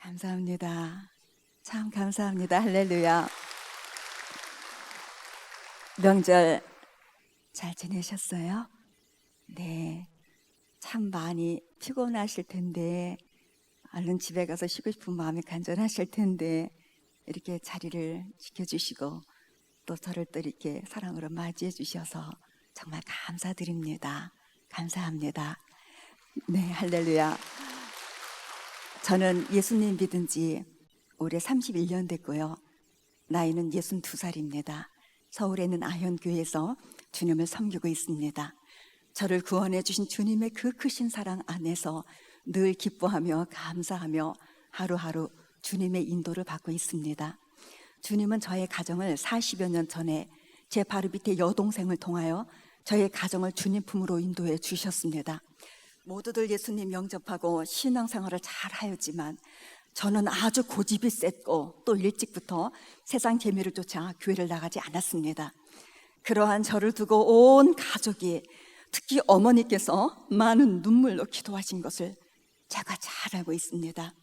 감사합니다. 참 감사합니다. 할렐루야. 명절 잘 지내셨어요? 네. 참 많이 피곤하실 텐데, 얼른 집에 가서 쉬고 싶은 마음이 간절하실 텐데, 이렇게 자리를 지켜주시고, 또 저를 또 이렇게 사랑으로 맞이해 주셔서 정말 감사드립니다. 감사합니다. 네, 할렐루야. 저는 예수님 믿은 지 올해 31년 됐고요. 나이는 62살입니다. 서울에 있는 아현교회에서 주님을 섬기고 있습니다. 저를 구원해 주신 주님의 그 크신 사랑 안에서 늘 기뻐하며 감사하며 하루하루 주님의 인도를 받고 있습니다. 주님은 저의 가정을 40여 년 전에 제 바로 밑에 여동생을 통하여 저의 가정을 주님 품으로 인도해 주셨습니다. 모두들 예수님 영접하고 신앙생활을 잘 하였지만 저는 아주 고집이 셌고 또 일찍부터 세상 재미를 쫓아 교회를 나가지 않았습니다. 그러한 저를 두고 온 가족이, 특히 어머니께서 많은 눈물로 기도하신 것을 제가 잘 알고 있습니다.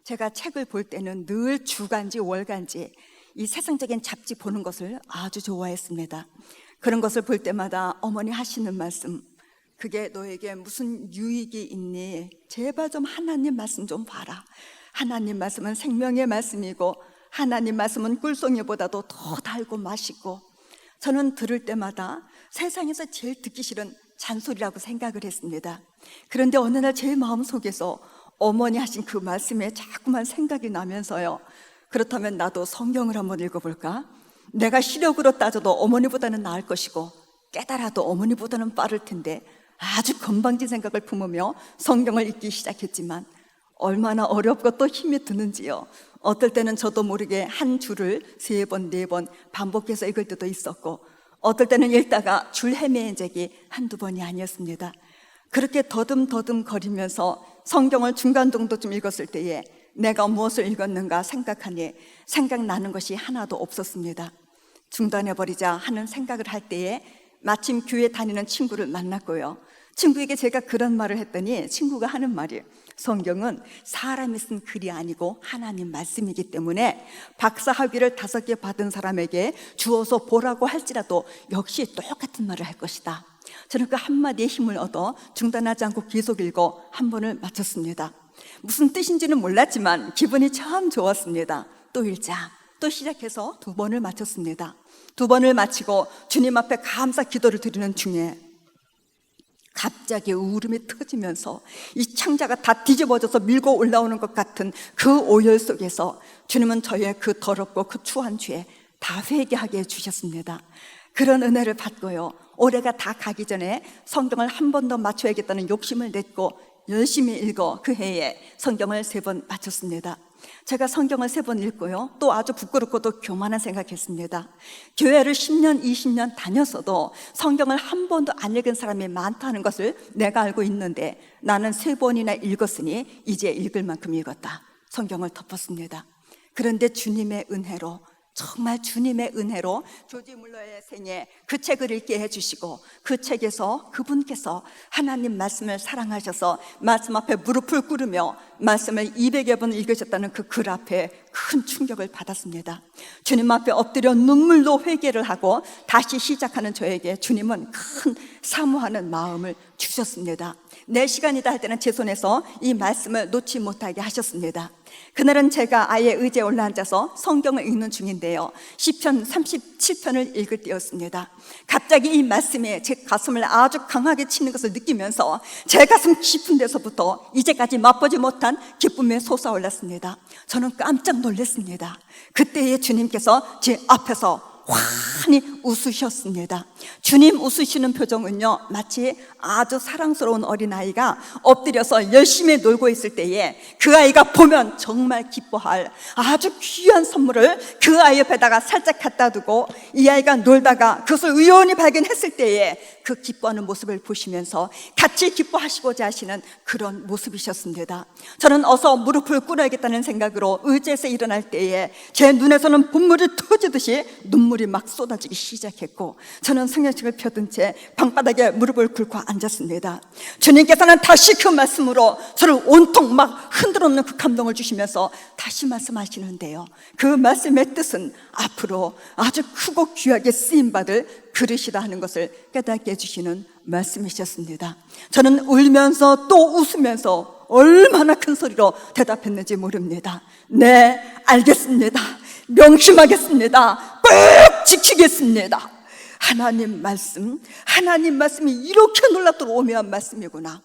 제가 책을 볼 때는 늘 주간지 월간지 이 세상적인 잡지 보는 것을 아주 좋아했습니다. 그런 것을 볼 때마다 어머니 하시는 말씀, 그게 너에게 무슨 유익이 있니? 제발 좀 하나님 말씀 좀 봐라. 하나님 말씀은 생명의 말씀이고 하나님 말씀은 꿀송이보다도 더 달고 맛있고, 저는 들을 때마다 세상에서 제일 듣기 싫은 잔소리라고 생각을 했습니다. 그런데 어느 날 제 마음속에서 어머니 하신 그 말씀에 자꾸만 생각이 나면서요, 그렇다면 나도 성경을 한번 읽어볼까? 내가 시력으로 따져도 어머니보다는 나을 것이고 깨달아도 어머니보다는 빠를 텐데, 아주 건방진 생각을 품으며 성경을 읽기 시작했지만 얼마나 어렵고 또 힘이 드는지요. 어떨 때는 저도 모르게 한 줄을 3번, 4번 반복해서 읽을 때도 있었고, 어떨 때는 읽다가 줄 헤매인 적이 한두 번이 아니었습니다. 그렇게 더듬더듬 거리면서 성경을 중간 정도쯤 읽었을 때에 내가 무엇을 읽었는가 생각하니 생각나는 것이 하나도 없었습니다. 중단해버리자 하는 생각을 할 때에 마침 교회 다니는 친구를 만났고요. 친구에게 제가 그런 말을 했더니 친구가 하는 말이, 성경은 사람이 쓴 글이 아니고 하나님 말씀이기 때문에 박사 학위를 5개 받은 사람에게 주어서 보라고 할지라도 역시 똑같은 말을 할 것이다. 저는 그 한마디에 힘을 얻어 중단하지 않고 계속 읽어 한 번을 마쳤습니다. 무슨 뜻인지는 몰랐지만 기분이 참 좋았습니다. 또 읽자, 또 시작해서 2번을 마쳤습니다. 2번을 마치고 주님 앞에 감사 기도를 드리는 중에 갑자기 울음이 터지면서 이 창자가 다 뒤집어져서 밀고 올라오는 것 같은 그 오열 속에서 주님은 저의 그 더럽고 그 추한 죄에 다 회개하게 해주셨습니다. 그런 은혜를 받고요, 올해가 다 가기 전에 성경을 한 번 더 맞춰야겠다는 욕심을 냈고 열심히 읽어 그 해에 성경을 3번 마쳤습니다. 제가 성경을 3번 읽고요, 또 아주 부끄럽고도 교만한 생각했습니다. 교회를 10년, 20년 다녔어도 성경을 한 번도 안 읽은 사람이 많다는 것을 내가 알고 있는데 나는 3번이나 읽었으니 이제 읽을 만큼 읽었다. 성경을 덮었습니다. 그런데 주님의 은혜로, 정말 주님의 은혜로 조지 물러의 생에 그 책을 읽게 해주시고, 그 책에서 그분께서 하나님 말씀을 사랑하셔서 말씀 앞에 무릎을 꿇으며 말씀을 200여 번 읽으셨다는 그 글 앞에 큰 충격을 받았습니다. 주님 앞에 엎드려 눈물로 회개를 하고 다시 시작하는 저에게 주님은 큰 사모하는 마음을 주셨습니다. 내 시간이다 할 때는 제 손에서 이 말씀을 놓지 못하게 하셨습니다. 그날은 제가 아예 의자에 올라앉아서 성경을 읽는 중인데요, 시편 37편을 읽을 때였습니다. 갑자기 이 말씀에 제 가슴을 아주 강하게 치는 것을 느끼면서 제 가슴 깊은 데서부터 이제까지 맛보지 못한 기쁨이 솟아올랐습니다. 저는 깜짝 놀랐습니다. 그때에 주님께서 제 앞에서 환히 웃으셨습니다. 주님 웃으시는 표정은요, 마치 아주 사랑스러운 어린아이가 엎드려서 열심히 놀고 있을 때에 그 아이가 보면 정말 기뻐할 아주 귀한 선물을 그 아이 옆에다가 살짝 갖다 두고 이 아이가 놀다가 그것을 우연히 발견했을 때에 그 기뻐하는 모습을 보시면서 같이 기뻐하시고자 하시는 그런 모습이셨습니다. 저는 어서 무릎을 꿇어야겠다는 생각으로 의자에서 일어날 때에 제 눈에서는 분물이 터지듯이 눈물이 눈물이 막 쏟아지기 시작했고, 저는 성경책을 펴든 채 방바닥에 무릎을 꿇고 앉았습니다. 주님께서는 다시 그 말씀으로 저를 온통 막 흔들어 놓는 그 감동을 주시면서 다시 말씀하시는데요, 그 말씀의 뜻은 앞으로 아주 크고 귀하게 쓰임받을 그릇이다 하는 것을 깨닫게 해주시는 말씀이셨습니다. 저는 울면서 또 웃으면서 얼마나 큰 소리로 대답했는지 모릅니다. 네, 알겠습니다. 명심하겠습니다. 꼭 지키겠습니다. 하나님 말씀이 이렇게 놀랍도록 오묘한 말씀이구나.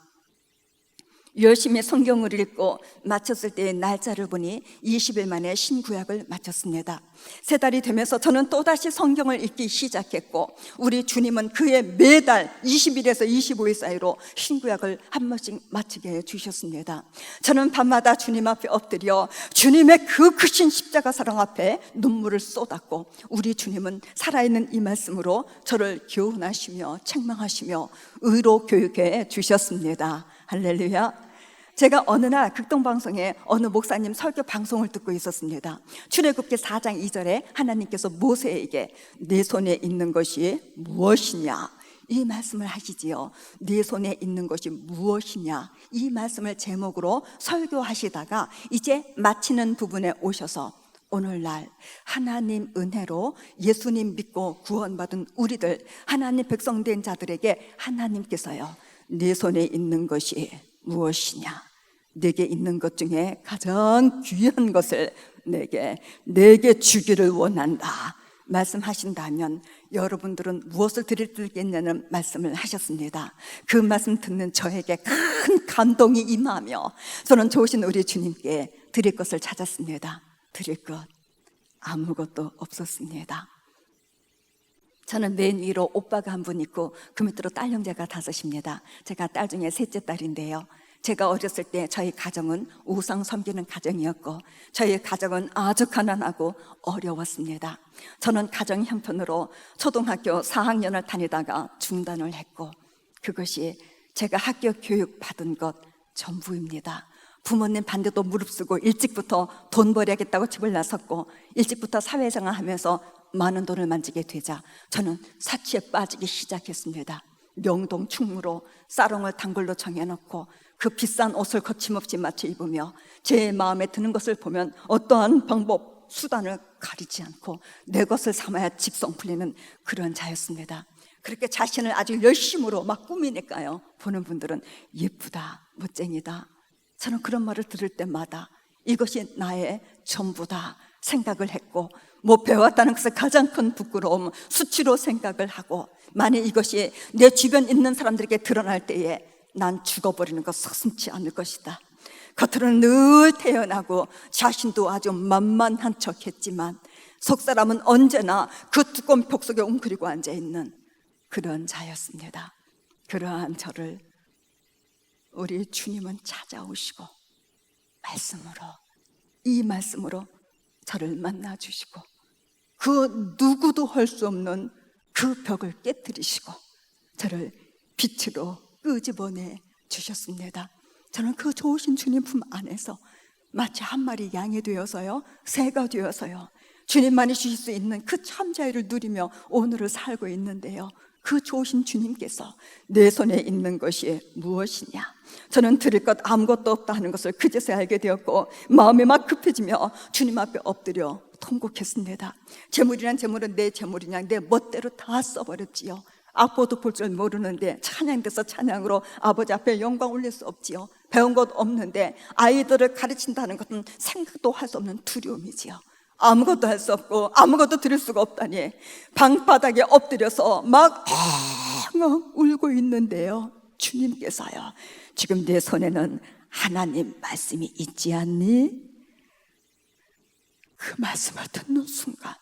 열심히 성경을 읽고 마쳤을 때의 날짜를 보니 20일 만에 신구약을 마쳤습니다. 3달이 되면서 저는 또다시 성경을 읽기 시작했고, 우리 주님은 그의 매달 20일에서 25일 사이로 신구약을 한 번씩 마치게 해주셨습니다. 저는 밤마다 주님 앞에 엎드려 주님의 그 크신 십자가 사랑 앞에 눈물을 쏟았고, 우리 주님은 살아있는 이 말씀으로 저를 교훈하시며 책망하시며 의로 교육해 주셨습니다. 할렐루야. 제가 어느 날 극동방송에 어느 목사님 설교 방송을 듣고 있었습니다. 출애굽기 4장 2절에 하나님께서 모세에게 내 손에 있는 것이 무엇이냐, 이 말씀을 하시지요. 내 손에 있는 것이 무엇이냐, 이 말씀을 제목으로 설교하시다가 이제 마치는 부분에 오셔서 오늘날 하나님 은혜로 예수님 믿고 구원받은 우리들, 하나님 백성된 자들에게 하나님께서요, 내 손에 있는 것이 무엇이냐, 내게 있는 것 중에 가장 귀한 것을 내게 주기를 원한다 말씀하신다면, 여러분들은 무엇을 드리겠냐는 말씀을 하셨습니다. 그 말씀 듣는 저에게 큰 감동이 임하며 저는 좋으신 우리 주님께 드릴 것을 찾았습니다. 드릴 것 아무것도 없었습니다. 저는 맨 위로 오빠가 한 분 있고 그 밑으로 딸 형제가 5입니다. 제가 딸 중에 셋째 딸인데요, 제가 어렸을 때 저희 가정은 우상 섬기는 가정이었고, 저희 가정은 아주 가난하고 어려웠습니다. 저는 가정 형편으로 초등학교 4학년을 다니다가 중단을 했고, 그것이 제가 학교 교육 받은 것 전부입니다. 부모님 반대도 무릅쓰고 일찍부터 돈 벌여야겠다고 집을 나섰고, 일찍부터 사회생활 하면서 많은 돈을 만지게 되자 저는 사치에 빠지기 시작했습니다. 명동 충무로 사롱을 단골로 정해놓고 그 비싼 옷을 거침없이 맞춰 입으며 제 마음에 드는 것을 보면 어떠한 방법, 수단을 가리지 않고 내 것을 삼아야 직성 풀리는 그런 자였습니다. 그렇게 자신을 아주 열심으로 막 꾸미니까요, 보는 분들은 예쁘다, 멋쟁이다. 저는 그런 말을 들을 때마다 이것이 나의 전부다 생각을 했고, 뭐 배웠다는 것을 가장 큰 부끄러움, 수치로 생각을 하고, 만약 이것이 내 주변 있는 사람들에게 드러날 때에 난 죽어버리는 것 서슴지 않을 것이다. 겉으로는 늘 태연하고 자신도 아주 만만한 척했지만 속사람은 언제나 그 두꺼운 벽 속에 웅크리고 앉아있는 그런 자였습니다. 그러한 저를 우리 주님은 찾아오시고 이 말씀으로 저를 만나주시고, 그 누구도 할 수 없는 그 벽을 깨뜨리시고 저를 빛으로 끄집어내 주셨습니다. 저는 그 좋으신 주님 품 안에서 마치 한 마리 양이 되어서요, 새가 되어서요, 주님만이 주실 수 있는 그 참 자유를 누리며 오늘을 살고 있는데요, 그 좋으신 주님께서 내 손에 있는 것이 무엇이냐, 저는 드릴 것 아무것도 없다 하는 것을 그제서야 알게 되었고, 마음이 막 급해지며 주님 앞에 엎드려 통곡했습니다. 재물이란 재물은 내 재물이냐, 내 멋대로 다 써버렸지요. 악보도 볼 줄 모르는데 찬양돼서 찬양으로 아버지 앞에 영광 올릴 수 없지요. 배운 것 없는데 아이들을 가르친다는 것은 생각도 할 수 없는 두려움이지요. 아무것도 할 수 없고 아무것도 드릴 수가 없다니 방바닥에 엎드려서 막 울고 있는데요, 주님께서요, 지금 내 손에는 하나님 말씀이 있지 않니? 그 말씀을 듣는 순간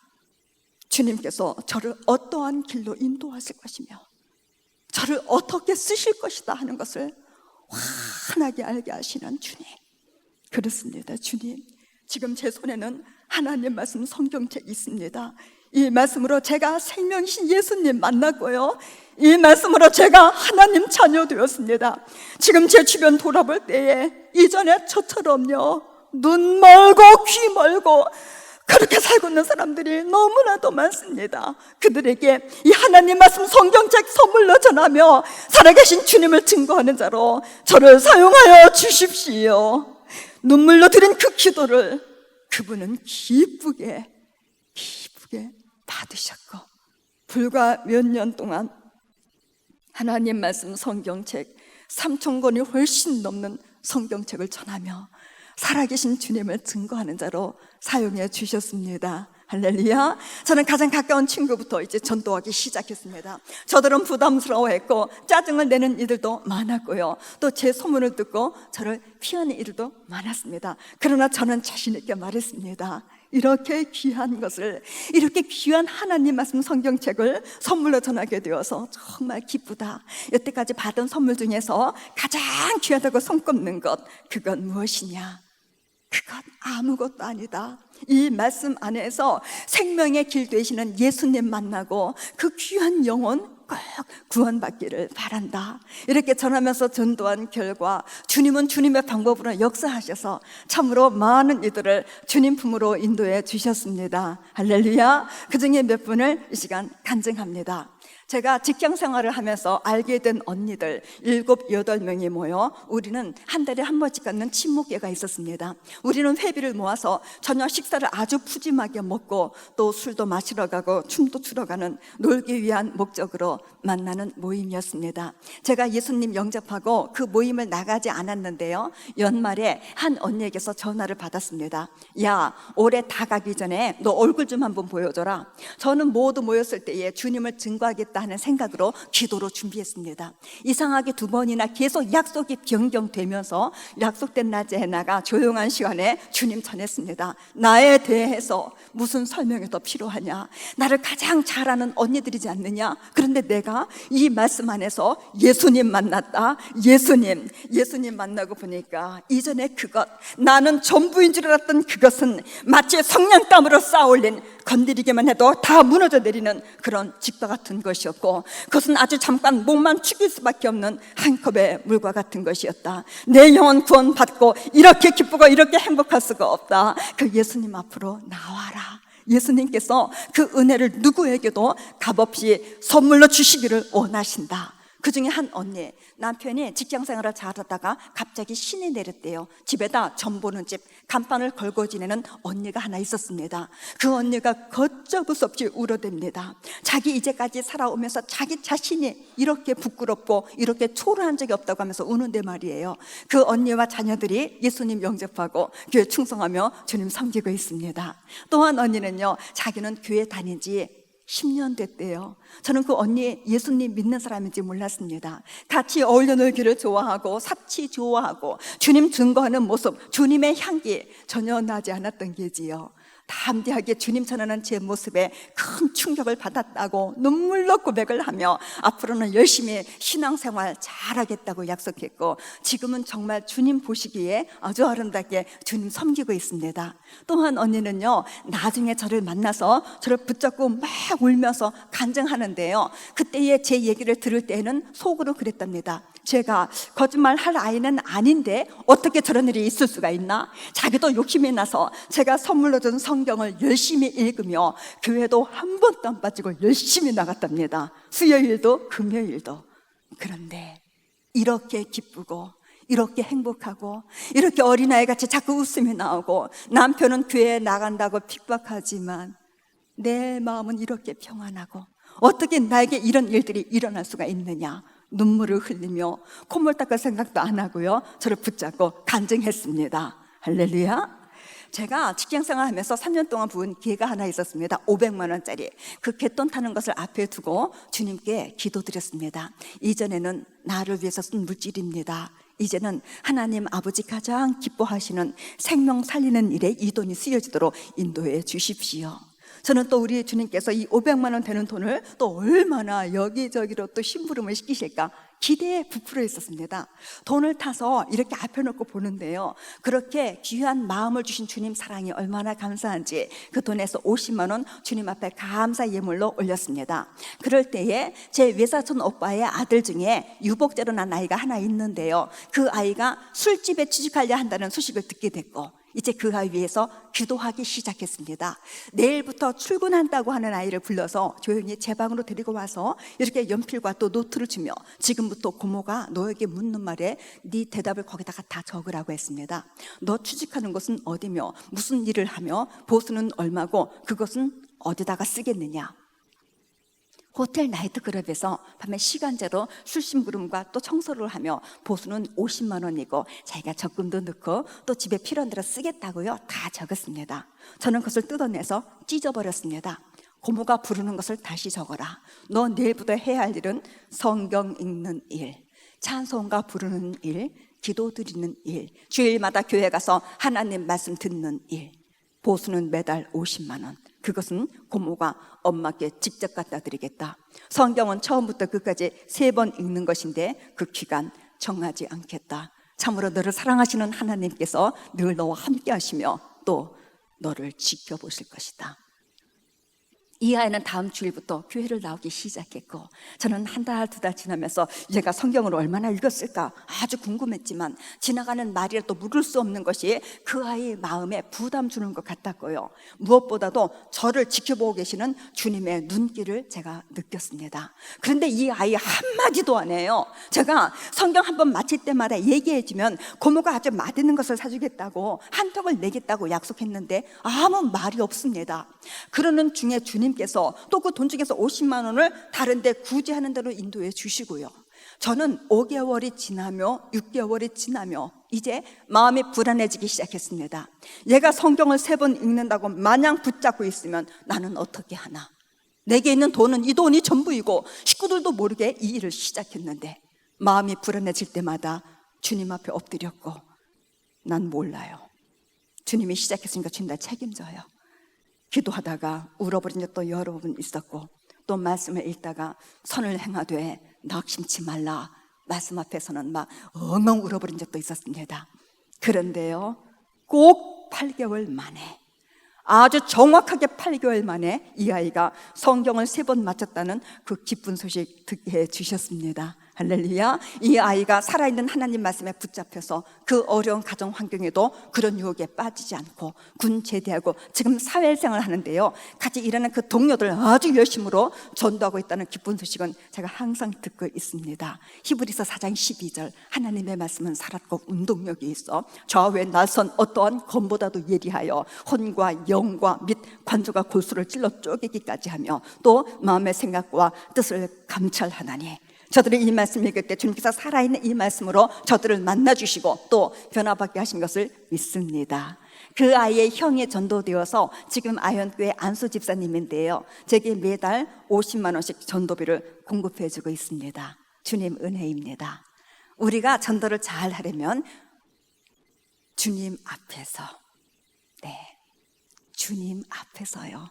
주님께서 저를 어떠한 길로 인도하실 것이며 저를 어떻게 쓰실 것이다 하는 것을 환하게 알게 하시는 주님. 그렇습니다. 주님, 지금 제 손에는 하나님 말씀 성경책이 있습니다. 이 말씀으로 제가 생명이신 예수님 만났고요, 이 말씀으로 제가 하나님 자녀 되었습니다. 지금 제 주변 돌아볼 때에 이전에 저처럼요, 눈 멀고 귀 멀고 그렇게 살고 있는 사람들이 너무나도 많습니다. 그들에게 이 하나님 말씀 성경책 선물로 전하며 살아계신 주님을 증거하는 자로 저를 사용하여 주십시오. 눈물로 드린 그 기도를 그분은 기쁘게 받으셨고, 불과 몇 년 동안 하나님 말씀 성경책 3,000권이 훨씬 넘는 성경책을 전하며 살아계신 주님을 증거하는 자로 사용해 주셨습니다. 할렐루야. 저는 가장 가까운 친구부터 이제 전도하기 시작했습니다. 저들은 부담스러워했고 짜증을 내는 이들도 많았고요, 또 제 소문을 듣고 저를 피하는 이들도 많았습니다. 그러나 저는 자신 있게 말했습니다. 이렇게 귀한 것을, 이렇게 귀한 하나님 말씀 성경책을 선물로 전하게 되어서 정말 기쁘다. 여태까지 받은 선물 중에서 가장 귀하다고 손꼽는 것, 그건 무엇이냐? 그건 아무것도 아니다. 이 말씀 안에서 생명의 길 되시는 예수님 만나고 그 귀한 영혼 꼭 구원받기를 바란다. 이렇게 전하면서 전도한 결과 주님은 주님의 방법으로 역사하셔서 참으로 많은 이들을 주님 품으로 인도해 주셨습니다. 할렐루야. 그 중에 몇 분을 이 시간 간증합니다. 제가 직장 생활을 하면서 알게 된 언니들 7, 8명이 모여 우리는 한 달에 한 번씩 갖는 친목회가 있었습니다. 우리는 회비를 모아서 저녁 식사를 아주 푸짐하게 먹고 또 술도 마시러 가고 춤도 추러 가는 놀기 위한 목적으로 만나는 모임이었습니다. 제가 예수님 영접하고 그 모임을 나가지 않았는데요, 연말에 한 언니에게서 전화를 받았습니다. 야, 올해 다 가기 전에 너 얼굴 좀 한번 보여줘라. 저는 모두 모였을 때에 주님을 증거하겠다 하는 생각으로 기도로 준비했습니다. 이상하게 2번이나 계속 약속이 변경되면서 약속된 낮에 나가 조용한 시간에 주님 전했습니다. 나에 대해서 무슨 설명이 더 필요하냐? 나를 가장 잘 아는 언니들이지 않느냐? 그런데 내가 이 말씀 안에서 예수님 만났다. 예수님 만나고 보니까 이전에 그것, 나는 전부인 줄 알았던 그것은 마치 성냥감으로 쌓아올린, 건드리기만 해도 다 무너져 내리는 그런 집과 같은 것이었고, 그것은 아주 잠깐 목만 축일 수밖에 없는 한 컵의 물과 같은 것이었다. 내 영혼 구원받고 이렇게 기쁘고 이렇게 행복할 수가 없다. 그 예수님 앞으로 나와라. 예수님께서 그 은혜를 누구에게도 값없이 선물로 주시기를 원하신다. 그 중에 한 언니, 남편이 직장생활을 잘하다가 갑자기 신이 내렸대요. 집에다 전 보는 집, 간판을 걸고 지내는 언니가 하나 있었습니다. 그 언니가 걷잡을 수 없이 울어댑니다. 자기 이제까지 살아오면서 자기 자신이 이렇게 부끄럽고 이렇게 초라한 적이 없다고 하면서 우는데 말이에요. 그 언니와 자녀들이 예수님 영접하고 교회 충성하며 주님 섬기고 있습니다. 또 한 언니는요, 자기는 교회 다닌 지 10년 됐대요. 저는 그 언니 예수님 믿는 사람인지 몰랐습니다. 같이 어울려 놀기를 좋아하고 사치 좋아하고 주님 증거하는 모습, 주님의 향기 전혀 나지 않았던 게지요. 담대하게 주님 전하는 제 모습에 큰 충격을 받았다고 눈물로 고백을 하며 앞으로는 열심히 신앙생활 잘하겠다고 약속했고, 지금은 정말 주님 보시기에 아주 아름답게 주님 섬기고 있습니다. 또한 언니는요, 나중에 저를 만나서 저를 붙잡고 막 울면서 간증하는데요, 그때의 제 얘기를 들을 때는 속으로 그랬답니다. 제가 거짓말 할 아이는 아닌데 어떻게 저런 일이 있을 수가 있나? 자기도 욕심이 나서 제가 선물로 준 성경을 열심히 읽으며 교회도 한 번도 안 빠지고 열심히 나갔답니다. 수요일도 금요일도. 그런데 이렇게 기쁘고 이렇게 행복하고 이렇게 어린아이같이 자꾸 웃음이 나오고, 남편은 교회에 나간다고 핍박하지만 내 마음은 이렇게 평안하고, 어떻게 나에게 이런 일들이 일어날 수가 있느냐? 눈물을 흘리며 콧물 닦을 생각도 안 하고요, 저를 붙잡고 간증했습니다. 할렐루야. 제가 직장생활 하면서 3년 동안 부은 개가 하나 있었습니다. 500만 원짜리. 그 갯돈 타는 것을 앞에 두고 주님께 기도드렸습니다. 이전에는 나를 위해서 쓴 물질입니다. 이제는 하나님 아버지 가장 기뻐하시는 생명 살리는 일에 이 돈이 쓰여지도록 인도해 주십시오. 저는 또 우리 주님께서 이 500만 원 되는 돈을 또 얼마나 여기저기로 또 심부름을 시키실까 기대에 부풀어 있었습니다. 돈을 타서 이렇게 앞에 놓고 보는데요, 그렇게 귀한 마음을 주신 주님 사랑이 얼마나 감사한지 그 돈에서 50만 원 주님 앞에 감사 예물로 올렸습니다. 그럴 때에 제 외사촌 오빠의 아들 중에 유복자로 난 아이가 하나 있는데요, 그 아이가 술집에 취직하려 한다는 소식을 듣게 됐고, 이제 그 아이 위해서 기도하기 시작했습니다. 내일부터 출근한다고 하는 아이를 불러서 조용히 제 방으로 데리고 와서 이렇게 연필과 또 노트를 주며 지금부터 고모가 너에게 묻는 말에 네 대답을 거기다가 다 적으라고 했습니다. 너 취직하는 곳은 어디며 무슨 일을 하며 보수는 얼마고 그것은 어디다가 쓰겠느냐. 호텔 나이트클럽에서 밤에 시간제로 술심부름과 또 청소를 하며 보수는 50만 원이고 자기가 적금도 넣고 또 집에 필요한 대로 쓰겠다고요. 다 적었습니다. 저는 그것을 뜯어내서 찢어버렸습니다. 고모가 부르는 것을 다시 적어라. 너 내일부터 해야 할 일은 성경 읽는 일, 찬송가 부르는 일, 기도 드리는 일, 주일마다 교회 가서 하나님 말씀 듣는 일. 보수는 매달 50만 원. 그것은 고모가 엄마께 직접 갖다 드리겠다. 성경은 처음부터 끝까지 3번 읽는 것인데 그 기간 정하지 않겠다. 참으로 너를 사랑하시는 하나님께서 늘 너와 함께 하시며 또 너를 지켜보실 것이다. 이 아이는 다음 주일부터 교회를 나오기 시작했고 저는 한 달, 2달 지나면서 얘가 성경을 얼마나 읽었을까 아주 궁금했지만 지나가는 말이라도 물을 수 없는 것이 그 아이의 마음에 부담 주는 것 같았고요. 무엇보다도 저를 지켜보고 계시는 주님의 눈길을 제가 느꼈습니다. 그런데 이 아이 한마디도 안 해요. 제가 성경 한번 마칠 때마다 얘기해주면 고모가 아주 맛있는 것을 사주겠다고 한턱을 내겠다고 약속했는데 아무 말이 없습니다. 그러는 중에 주님께서 또 그 돈 중에서 50만 원을 다른 데 구제하는 대로 인도해 주시고요. 저는 5개월이 지나며 6개월이 지나며 이제 마음이 불안해지기 시작했습니다. 얘가 성경을 3번 읽는다고 마냥 붙잡고 있으면 나는 어떻게 하나. 내게 있는 돈은 이 돈이 전부이고 식구들도 모르게 이 일을 시작했는데 마음이 불안해질 때마다 주님 앞에 엎드렸고 난 몰라요. 주님이 시작했으니까 주님 다 책임져요. 기도하다가 울어버린 적도 여러 번 있었고 또 말씀을 읽다가 선을 행하되 낙심치 말라 말씀 앞에서는 막 엉엉 울어버린 적도 있었습니다. 그런데요 꼭 8개월 만에 아주 정확하게 8개월 만에 이 아이가 성경을 3번 마쳤다는 그 기쁜 소식 듣게 해주셨습니다. 할렐루야. 이 아이가 살아있는 하나님 말씀에 붙잡혀서 그 어려운 가정 환경에도 그런 유혹에 빠지지 않고 군 제대하고 지금 사회생활 하는데요 같이 일하는 그 동료들 아주 열심으로 전도하고 있다는 기쁜 소식은 제가 항상 듣고 있습니다. 히브리서 4장 12절 하나님의 말씀은 살았고 운동력이 있어 좌우에 날선 어떠한 검보다도 예리하여 혼과 영과 및 관조가 골수를 찔러 쪼개기까지 하며 또 마음의 생각과 뜻을 감찰하나니 저들이 이 말씀 읽을 때 주님께서 살아있는 이 말씀으로 저들을 만나주시고 또 변화받게 하신 것을 믿습니다. 그 아이의 형이 전도되어서 지금 아현교회 안수 집사님인데요 제게 매달 50만 원씩 전도비를 공급해주고 있습니다. 주님 은혜입니다. 우리가 전도를 잘 하려면 주님 앞에서 주님 앞에서요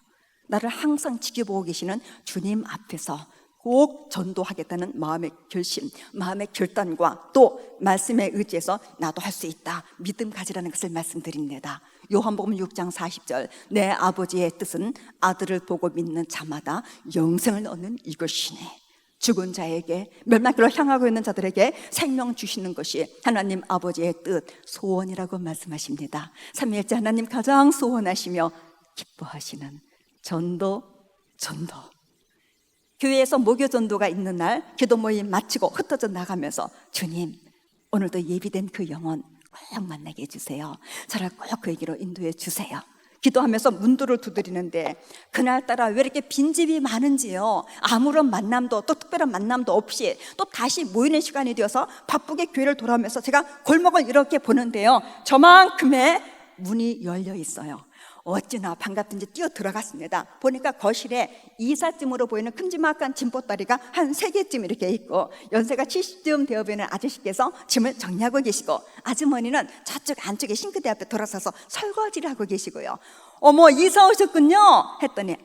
나를 항상 지켜보고 계시는 주님 앞에서 꼭 전도하겠다는 마음의 결심, 마음의 결단과 또 말씀에 의지해서 나도 할 수 있다 믿음 가지라는 것을 말씀드립니다. 요한복음 6장 40절 내 아버지의 뜻은 아들을 보고 믿는 자마다 영생을 얻는 이것이네. 죽은 자에게 멸망길로 향하고 있는 자들에게 생명 주시는 것이 하나님 아버지의 뜻 소원이라고 말씀하십니다. 삼위일체 하나님 가장 소원하시며 기뻐하시는 전도 교회에서 목요 전도가 있는 날 기도 모임 마치고 흩어져 나가면서 주님 오늘도 예비된 그 영혼 꼭 만나게 해주세요. 저를 꼭 그에게로 인도해 주세요. 기도하면서 문도를 두드리는데 그날따라 왜 이렇게 빈집이 많은지요. 아무런 만남도 또 특별한 만남도 없이 또 다시 모이는 시간이 되어서 바쁘게 교회를 돌아오면서 제가 골목을 이렇게 보는데요 저만큼의 문이 열려 있어요. 어찌나 반갑든지 뛰어 들어갔습니다. 보니까 거실에 이삿짐으로 보이는 큼지막한 짐보따리가 한 3개쯤 이렇게 있고 연세가 70쯤 되어 보이는 아저씨께서 짐을 정리하고 계시고 아주머니는 저쪽 안쪽에 싱크대 앞에 돌아서서 설거지를 하고 계시고요. 어머 이사 오셨군요 했더니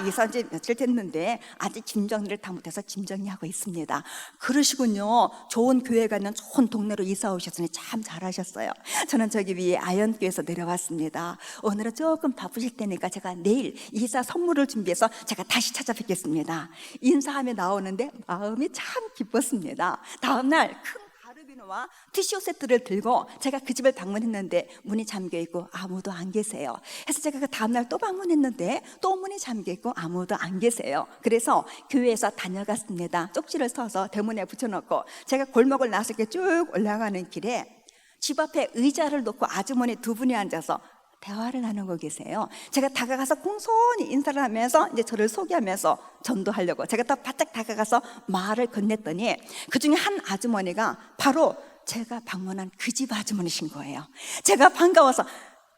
이사 온 지 며칠 됐는데 아직 짐 정리를 다 못해서 짐 정리하고 있습니다. 그러시군요. 좋은 교회가 있는 좋은 동네로 이사 오셨으니 참 잘하셨어요. 저는 저기 위에 아현교에서 내려왔습니다. 오늘은 조금 바쁘실 테니까 제가 내일 이사 선물을 준비해서 제가 다시 찾아뵙겠습니다. 인사하며 나오는데 마음이 참 기뻤습니다. 다음날 큰 가르비는 피아노와 티슈 세트를 들고 제가 그 집을 방문했는데 문이 잠겨있고 아무도 안 계세요. 그래서 제가 그 다음날 또 방문했는데 또 문이 잠겨있고 아무도 안 계세요. 그래서 교회에서 다녀갔습니다. 쪽지를 써서 대문에 붙여놓고 제가 골목을 나서 이렇게 쭉 올라가는 길에 집 앞에 의자를 놓고 아주머니 두 분이 앉아서 대화를 나누고 계세요. 제가 다가가서 공손히 인사를 하면서 이제 저를 소개하면서 전도하려고 제가 또 바짝 다가가서 말을 건넸더니 그 중에 한 아주머니가 바로 제가 방문한 그 집 아주머니신 거예요. 제가 반가워서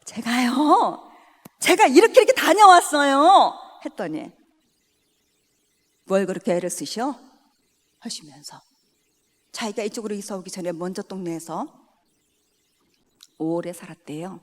제가 이렇게 다녀왔어요 했더니 뭘 그렇게 애를 쓰셔? 하시면서 자기가 이쪽으로 이사 오기 전에 먼저 동네에서 오래 살았대요.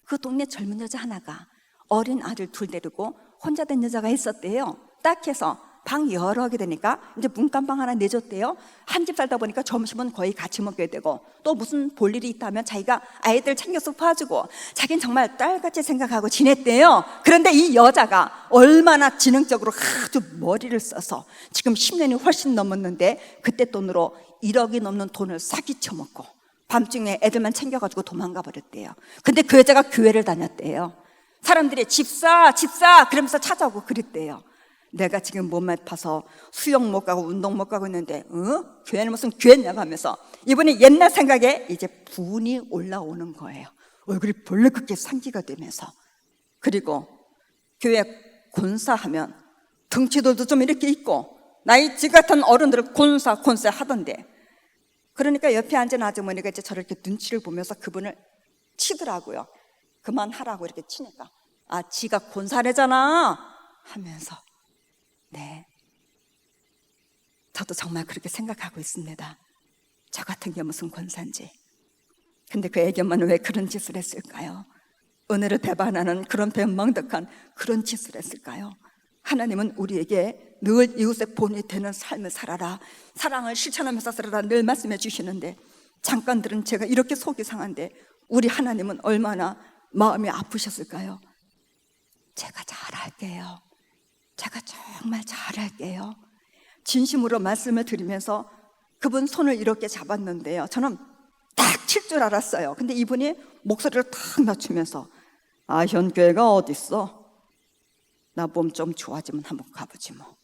그 동네 젊은 여자 하나가 어린 아들 둘 데리고 혼자 된 여자가 있었대요. 딱 해서 방 여러 개 되니까 이제 문간방 하나 내줬대요. 한 집 살다 보니까 점심은 거의 같이 먹게 되고 또 무슨 볼 일이 있다면 자기가 아이들 챙겨서 봐주고 자기는 정말 딸같이 생각하고 지냈대요. 그런데 이 여자가 얼마나 지능적으로 아주 머리를 써서 지금 10년이 훨씬 넘었는데 그때 돈으로 1억이 넘는 돈을 사기쳐 먹고 밤중에 애들만 챙겨가지고 도망가 버렸대요. 근데 그 여자가 교회를 다녔대요. 사람들이 집사 그러면서 찾아오고 그랬대요. 내가 지금 몸 아파서 수영 못 가고 운동 못 가고 있는데 교회는 무슨 교회냐 하면서 이분이 옛날 생각에 이제 분이 올라오는 거예요. 얼굴이 벌겋게 상기가 되면서. 그리고 교회 권사하면 덩치들도 좀 이렇게 있고 나이 지 같은 어른들을 권사 하던데, 그러니까 옆에 앉은 아주머니가 이제 저를 이렇게 눈치를 보면서 그분을 치더라고요. 그만하라고 이렇게 치니까 지가 권사래잖아 하면서. 네, 저도 정말 그렇게 생각하고 있습니다. 저 같은 게 무슨 권사인지. 근데 그 애견만은 왜 그런 짓을 했을까요? 은혜를 배반하는 그런 배망덕한 그런 짓을 했을까요? 하나님은 우리에게 늘 이웃의 본이 되는 삶을 살아라, 사랑을 실천하면서 살아라 늘 말씀해 주시는데 잠깐 들은 제가 이렇게 속이 상한데 우리 하나님은 얼마나 마음이 아프셨을까요? 제가 잘할게요. 제가 정말 잘할게요. 진심으로 말씀을 드리면서 그분 손을 이렇게 잡았는데요, 저는 딱 칠 줄 알았어요. 근데 이분이 목소리를 탁 낮추면서 현교회가 어딨어? 나 몸 좀 좋아지면 한번 가보지 뭐.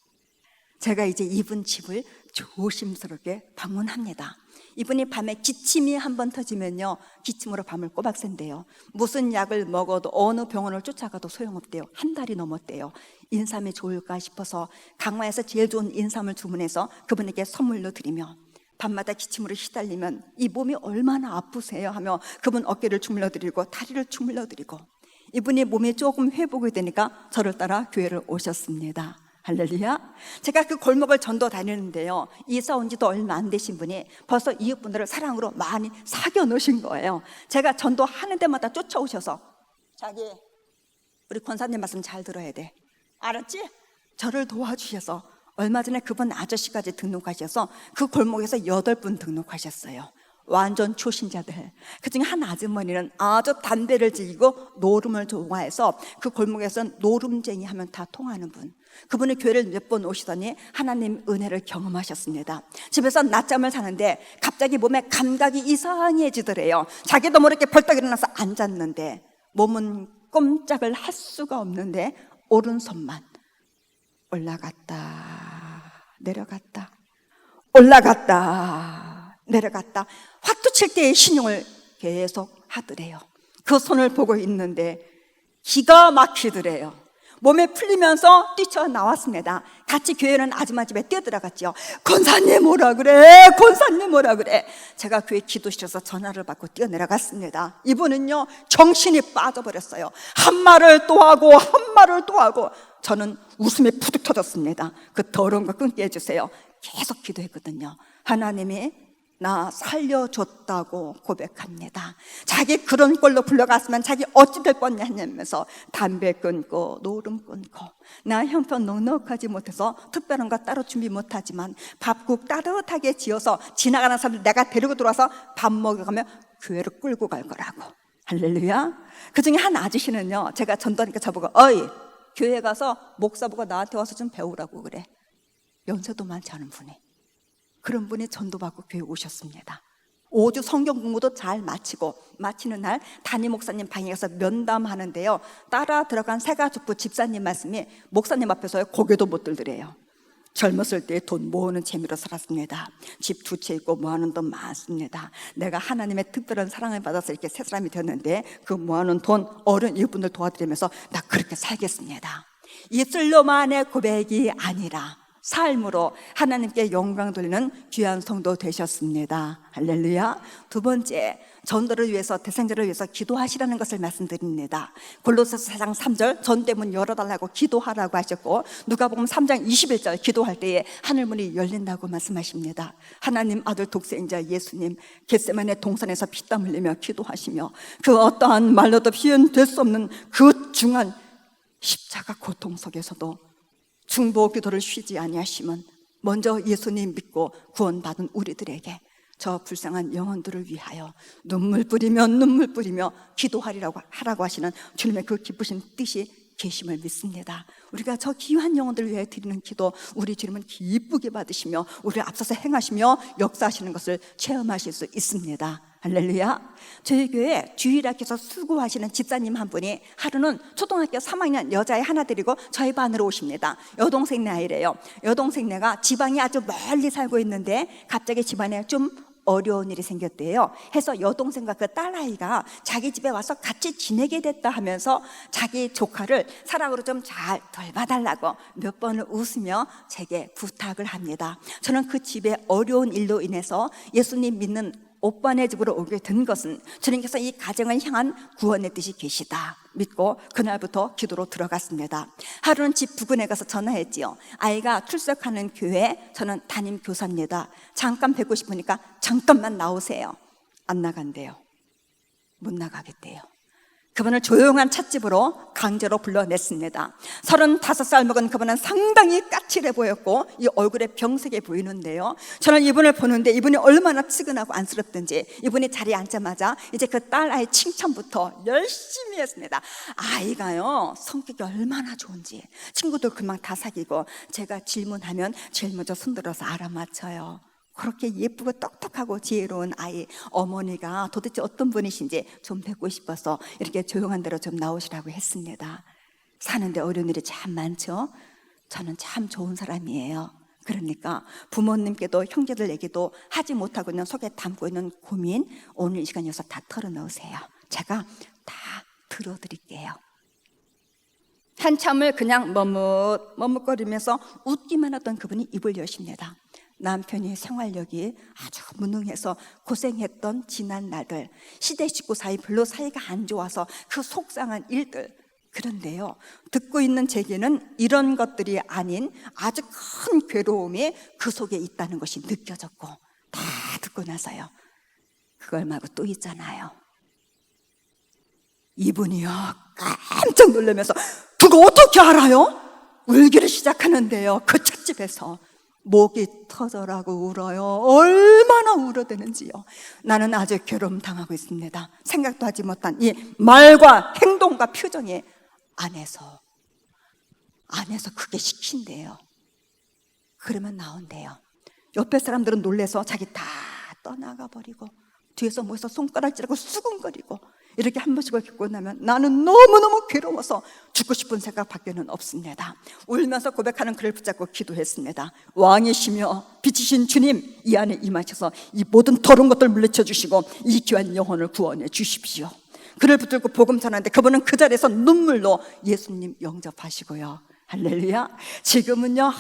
제가 이제 이분 집을 조심스럽게 방문합니다. 이분이 밤에 기침이 한번 터지면요 기침으로 밤을 꼬박 샌대요. 무슨 약을 먹어도 어느 병원을 쫓아가도 소용없대요. 한 달이 넘었대요. 인삼이 좋을까 싶어서 강화에서 제일 좋은 인삼을 주문해서 그분에게 선물로 드리며 밤마다 기침으로 시달리면 이 몸이 얼마나 아프세요 하며 그분 어깨를 주물러 드리고 다리를 주물러 드리고, 이분이 몸이 조금 회복이 되니까 저를 따라 교회를 오셨습니다. 할렐루야. 제가 그 골목을 전도 다니는데요, 이사 온 지도 얼마 안 되신 분이 벌써 이웃분들을 사랑으로 많이 사귀어 놓으신 거예요. 제가 전도하는 데마다 쫓아오셔서 자기 우리 권사님 말씀 잘 들어야 돼, 알았지? 저를 도와주셔서 얼마 전에 그분 아저씨까지 등록하셔서 그 골목에서 8분 등록하셨어요. 완전 초신자들. 그중에 한 아주머니는 아주 담배를 즐기고 노름을 좋아해서 그 골목에서 노름쟁이 하면 다 통하는 분. 그분이 교회를 몇 번 오시더니 하나님 은혜를 경험하셨습니다. 집에서 낮잠을 자는데 갑자기 몸에 감각이 이상해지더래요. 자기도 모르게 벌떡 일어나서 앉았는데 몸은 꼼짝을 할 수가 없는데 오른손만 올라갔다 내려갔다 올라갔다 내려갔다 화투 칠 때의 신용을 계속 하더래요. 그 손을 보고 있는데 기가 막히더래요. 몸에 풀리면서 뛰쳐나왔습니다. 같이 교회는 아줌마 집에 뛰어들어갔죠. 권사님 뭐라 그래? 권사님 뭐라 그래? 제가 교회 기도실에서 전화를 받고 뛰어내려갔습니다. 이분은요 정신이 빠져버렸어요. 한 말을 또 하고 한 말을 또 하고. 저는 웃음이 푸득 터졌습니다. 그 더러운 거 끊게 해주세요. 계속 기도했거든요. 하나님이 나 살려줬다고 고백합니다. 자기 그런 꼴로 불러갔으면 자기 어찌 될 뻔냐 하면서 담배 끊고 노름 끊고, 나 형편 넉넉하지 못해서 특별한 거 따로 준비 못하지만 밥국 따뜻하게 지어서 지나가는 사람들 내가 데리고 들어와서 밥 먹어가며 교회를 끌고 갈 거라고. 할렐루야. 그 중에 한 아저씨는요, 제가 전도하니까 저보고 어이 교회 가서 목사 보고 나한테 와서 좀 배우라고 그래. 연세도 많지 않은 분이, 그런 분이 전도받고 교회 오셨습니다. 5주 성경 공부도 잘 마치고 마치는 날 담임 목사님 방에 가서 면담하는데요, 따라 들어간 새가족부 집사님 말씀이 목사님 앞에서 고개도 못 들더래요. 젊었을 때 돈 모으는 재미로 살았습니다. 집 2채 있고 모아놓은 돈 많습니다. 내가 하나님의 특별한 사랑을 받아서 이렇게 새 사람이 되었는데 그 모아놓은 돈 어른 이웃분들 도와드리면서 나 그렇게 살겠습니다. 입술로만의 고백이 아니라 삶으로 하나님께 영광 돌리는 귀한 성도 되셨습니다. 할렐루야. 두 번째, 전도를 위해서, 대생자를 위해서 기도하시라는 것을 말씀드립니다. 골로새서 4장 3절 전대문 열어달라고 기도하라고 하셨고, 누가복음 3장 21절 기도할 때에 하늘문이 열린다고 말씀하십니다. 하나님 아들 독생자 예수님 겟세마네 동산에서 피땀 흘리며 기도하시며 그 어떠한 말로도 표현될 수 없는 그 중한 십자가 고통 속에서도 중보 기도를 쉬지 아니하시면 먼저 예수님 믿고 구원받은 우리들에게 저 불쌍한 영혼들을 위하여 눈물 뿌리며 기도하라고 하시는 주님의 그 기쁘신 뜻이 계심을 믿습니다. 우리가 저 귀한 영혼들을 위해 드리는 기도, 우리 주님은 기쁘게 받으시며 우리를 앞서서 행하시며 역사하시는 것을 체험하실 수 있습니다. 할렐루야. 저희 교회 주일학교에서 수고하시는 집사님 한 분이 하루는 초등학교 3학년 여자애 하나 데리고 저희 반으로 오십니다. 여동생네 아이래요. 여동생네가 지방에 아주 멀리 살고 있는데 갑자기 집안에 좀 어려운 일이 생겼대요. 해서 여동생과 그 딸아이가 자기 집에 와서 같이 지내게 됐다 하면서 자기 조카를 사랑으로 좀 잘 돌봐달라고 몇 번을 웃으며 제게 부탁을 합니다. 저는 그 집에 어려운 일로 인해서 예수님 믿는 오빠네 집으로 오게 된 것은 주님께서 이 가정을 향한 구원의 뜻이 계시다 믿고 그날부터 기도로 들어갔습니다. 하루는 집 부근에 가서 전화했지요. 아이가 출석하는 교회, 저는 담임 교사입니다. 잠깐 뵙고 싶으니까 잠깐만 나오세요. 안 나간대요. 못 나가겠대요. 그분을 조용한 찻집으로 강제로 불러냈습니다. 35살 먹은 그분은 상당히 까칠해 보였고 이 얼굴에 병색해 보이는데요, 저는 이분을 보는데 이분이 얼마나 측은하고 안쓰럽든지 이분이 자리에 앉자마자 이제 그 딸아이 칭찬부터 열심히 했습니다. 아이가요 성격이 얼마나 좋은지 친구들 금방 다 사귀고 제가 질문하면 제일 먼저 손들어서 알아맞혀요. 그렇게 예쁘고 똑똑하고 지혜로운 아이, 어머니가 도대체 어떤 분이신지 좀 뵙고 싶어서 이렇게 조용한 데로 좀 나오시라고 했습니다. 사는데 어려운 일이 참 많죠. 저는 참 좋은 사람이에요. 그러니까 부모님께도 형제들에게도 하지 못하고 있는, 속에 담고 있는 고민 오늘 이 시간이어서 다 털어놓으세요. 제가 다 들어드릴게요. 한참을 그냥 머뭇거리면서 웃기만 하던 그분이 입을 여십니다. 남편이 생활력이 아주 무능해서 고생했던 지난 날들, 시대 식구 사이 별로 사이가 안 좋아서 그 속상한 일들. 그런데요, 듣고 있는 제게는 이런 것들이 아닌 아주 큰 괴로움이 그 속에 있다는 것이 느껴졌고, 다 듣고 나서요, 그걸 말고 또 있잖아요. 이분이요 깜짝 놀라면서 그거 어떻게 알아요? 울기를 시작하는데요, 그 찻집에서 목이 터져라고 울어요. 얼마나 울어대는지요. 나는 아주 괴로움당하고 있습니다. 생각도 하지 못한 이 말과 행동과 표정이 안에서 그게 시킨대요. 그러면 나온대요. 옆에 사람들은 놀래서 자기 다 떠나가 버리고 뒤에서 모여서 손가락질하고 수근거리고 이렇게 한 번씩을 겪고 나면 나는 너무너무 괴로워서 죽고 싶은 생각밖에는 없습니다. 울면서 고백하는 그를 붙잡고 기도했습니다. 왕이시며 빛이신 주님, 이 안에 임하셔서 이 모든 더러운 것들 물리쳐 주시고 이 귀한 영혼을 구원해 주십시오. 그를 붙들고 복음 전하는데 그분은 그 자리에서 눈물로 예수님 영접하시고요. 할렐루야. 지금은요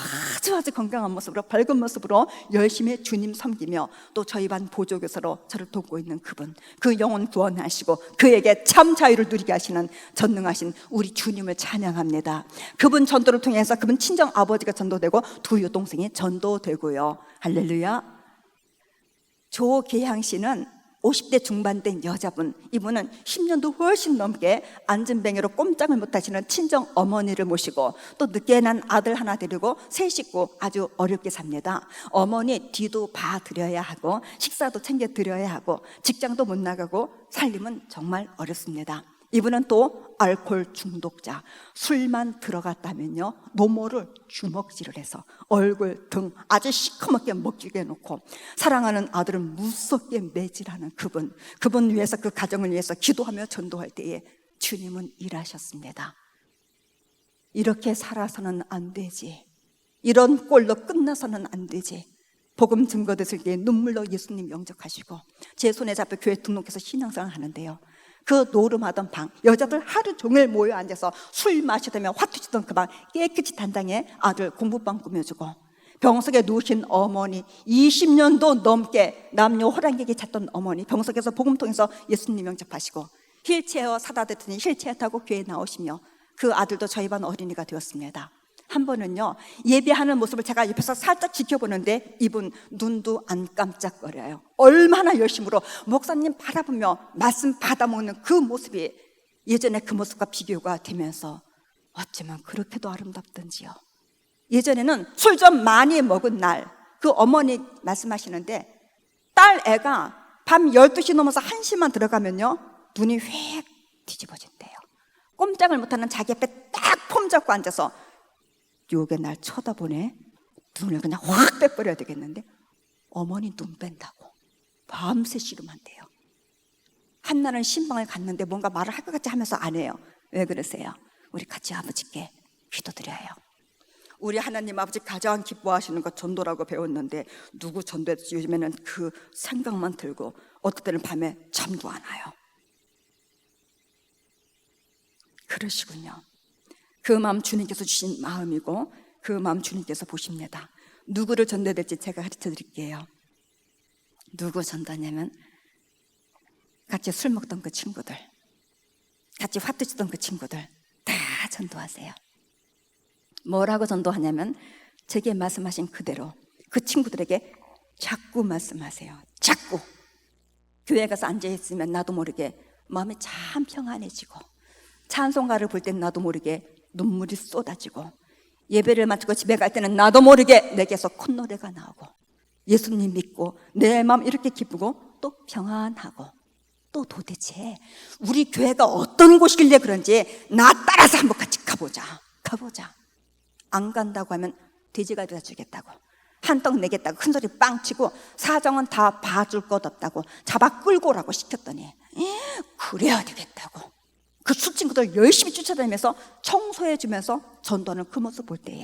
아주 건강한 모습으로, 밝은 모습으로 열심히 주님 섬기며 또 저희 반 보조교사로 저를 돕고 있는 그분, 그 영혼 구원하시고 그에게 참 자유를 누리게 하시는 전능하신 우리 주님을 찬양합니다. 그분 전도를 통해서 그분 친정 아버지가 전도되고 두 여동생이 전도되고요. 할렐루야. 조계향 씨는 50대 중반 된 여자분, 이분은 10년도 훨씬 넘게 안전뱅이로 꼼짝을 못하시는 친정 어머니를 모시고 또 늦게 난 아들 하나 데리고 세 식구 아주 어렵게 삽니다. 어머니 뒤도 봐드려야 하고 식사도 챙겨드려야 하고 직장도 못 나가고 살림은 정말 어렵습니다. 이분은 또 알코올 중독자, 술만 들어갔다면요 노모를 주먹질을 해서 얼굴, 등 아주 시커멓게 먹히게 해놓고 사랑하는 아들은 무섭게 매질하는 그분 위해서, 그 가정을 위해서 기도하며 전도할 때에 주님은 일하셨습니다. 이렇게 살아서는 안 되지, 이런 꼴로 끝나서는 안 되지. 복음 증거됐을 때 눈물로 예수님 영접하시고 제 손에 잡혀 교회 등록해서 신앙생활 하는데요, 그 노름하던 방, 여자들 하루 종일 모여 앉아서 술 마시다며 화투치던 그 방 깨끗이 단장에 아들 공부방 꾸며주고, 병석에 누우신 어머니, 20년도 넘게 남녀 호랑이에게 찾던 어머니 병석에서 복음 통해서 예수님 영접하시고 휠체어 사다 댔더니 휠체어 타고 교회에 나오시며 그 아들도 저희 반 어린이가 되었습니다. 한 번은요 예배하는 모습을 제가 옆에서 살짝 지켜보는데 이분 눈도 안 깜짝거려요. 얼마나 열심으로 목사님 바라보며 말씀 받아먹는 그 모습이 예전에 그 모습과 비교가 되면서 어쩌면 그렇게도 아름답던지요. 예전에는 술 좀 많이 먹은 날 그 어머니 말씀하시는데 딸 애가 밤 12시 넘어서 1시만 들어가면요 눈이 휙 뒤집어진대요. 꼼짝을 못하는 자기 앞에 딱 폼 잡고 앉아서 요게 날 쳐다보네, 눈을 그냥 확 빼버려야 되겠는데 어머니 눈 뺀다고 밤새 씨름한대요. 한날은 신방을 갔는데 뭔가 말을 할 것 같이 하면서 안 해요. 왜 그러세요? 우리 같이 아버지께 기도드려요. 우리 하나님 아버지 가장 기뻐하시는 것 전도라고 배웠는데 누구 전도했지? 요즘에는 그 생각만 들고 어떨 때는 밤에 잠도 안 와요. 그러시군요. 그 마음 주님께서 주신 마음이고 그 마음 주님께서 보십니다. 누구를 전도해야 될지 제가 가르쳐 드릴게요. 누구 전도하냐면 같이 술 먹던 그 친구들, 같이 화투 치던 그 친구들 다 전도하세요. 뭐라고 전도하냐면 제게 말씀하신 그대로 그 친구들에게 자꾸 말씀하세요. 자꾸. 교회 가서 앉아있으면 나도 모르게 마음이 참 평안해지고, 찬송가를 볼 땐 나도 모르게 눈물이 쏟아지고, 예배를 마치고 집에 갈 때는 나도 모르게 내게서 콧노래가 나오고, 예수님 믿고 내 마음 이렇게 기쁘고 또 평안하고, 또 도대체 우리 교회가 어떤 곳이길래 그런지 나 따라서 한번 같이 가보자. 안 간다고 하면 돼지갈비 사주겠다고, 한떡 내겠다고 큰소리 빵 치고 사정은 다 봐줄 것 없다고 잡아 끌고 오라고 시켰더니 그래야 되겠다고 그 술친구들 열심히 쫓아다니면서 청소해주면서 전도하는 그 모습 볼 때에,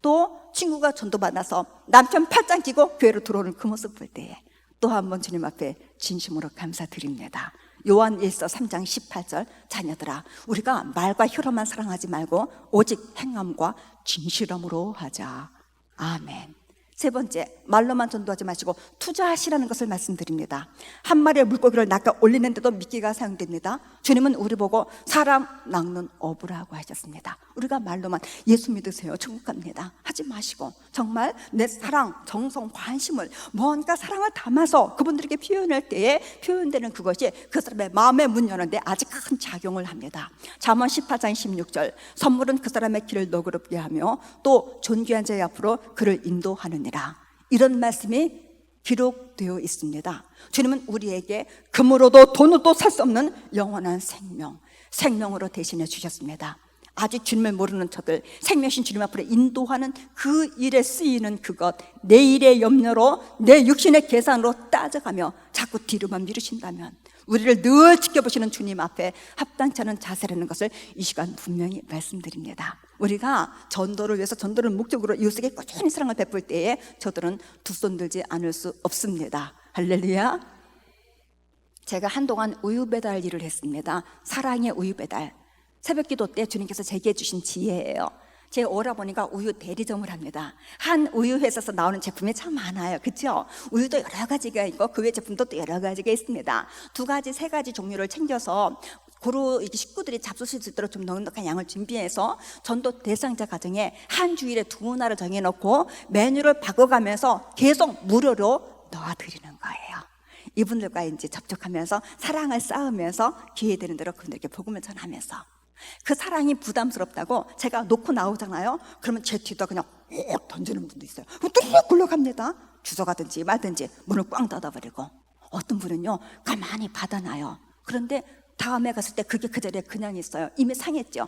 또 친구가 전도받아서 남편 팔짱 끼고 교회로 들어오는 그 모습 볼 때에 또 한 번 주님 앞에 진심으로 감사드립니다. 요한 1서 3장 18절, 자녀들아 우리가 말과 혀로만 사랑하지 말고 오직 행함과 진실함으로 하자. 아멘. 세 번째, 말로만 전도하지 마시고 투자하시라는 것을 말씀드립니다. 한 마리의 물고기를 낚아 올리는데도 미끼가 사용됩니다. 주님은 우리 보고 사람 낚는 어부라고 하셨습니다. 우리가 말로만 예수 믿으세요, 천국 갑니다 하지 마시고 정말 내 사랑, 정성, 관심을 뭔가 사랑을 담아서 그분들에게 표현할 때에 표현되는 그것이 그 사람의 마음의 문 여는데 아주 큰 작용을 합니다. 잠언 18장 16절, 선물은 그 사람의 길을 너그럽게 하며 또 존귀한 자의 앞으로 그를 인도하느니라. 이런 말씀이 기록되어 있습니다. 주님은 우리에게 금으로도 돈으로도 살 수 없는 영원한 생명으로 대신해 주셨습니다. 아직 주님을 모르는 저들, 생명신 주님 앞으로 인도하는 그 일에 쓰이는 그것, 내일의 염려로 내 육신의 계산으로 따져가며 자꾸 뒤로만 미루신다면 우리를 늘 지켜보시는 주님 앞에 합당치 않은 자세라는 것을 이 시간 분명히 말씀드립니다. 우리가 전도를 위해서, 전도를 목적으로 이웃에게 꾸준히 사랑을 베풀 때에 저들은 두 손 들지 않을 수 없습니다. 할렐루야. 제가 한동안 우유 배달 일을 했습니다. 사랑의 우유 배달. 새벽 기도 때 주님께서 제게 주신 지혜예요. 제 오라버니가 우유 대리점을 합니다. 한 우유 회사에서 나오는 제품이 참 많아요. 그렇죠? 우유도 여러 가지가 있고 그 외 제품도 또 여러 가지가 있습니다. 2가지, 3가지 종류를 챙겨서 고루 식구들이 잡수실 수 있도록 좀 넉넉한 양을 준비해서 전도 대상자 가정에 한 주일에 2나를 정해놓고 메뉴를 바꿔가면서 계속 무료로 넣어드리는 거예요. 이분들과 이제 접촉하면서 사랑을 쌓으면서 기회되는 대로 그분들에게 복음을 전하면서, 그 사랑이 부담스럽다고 제가 놓고 나오잖아요. 그러면 제 뒤에다 그냥 꼭 던지는 분도 있어요. 또 굴러갑니다. 주워가든지 말든지 문을 꽝 닫아버리고, 어떤 분은요 가만히 받아놔요. 그런데 다음에 갔을 때 그게 그 자리에 그냥 있어요. 이미 상했죠.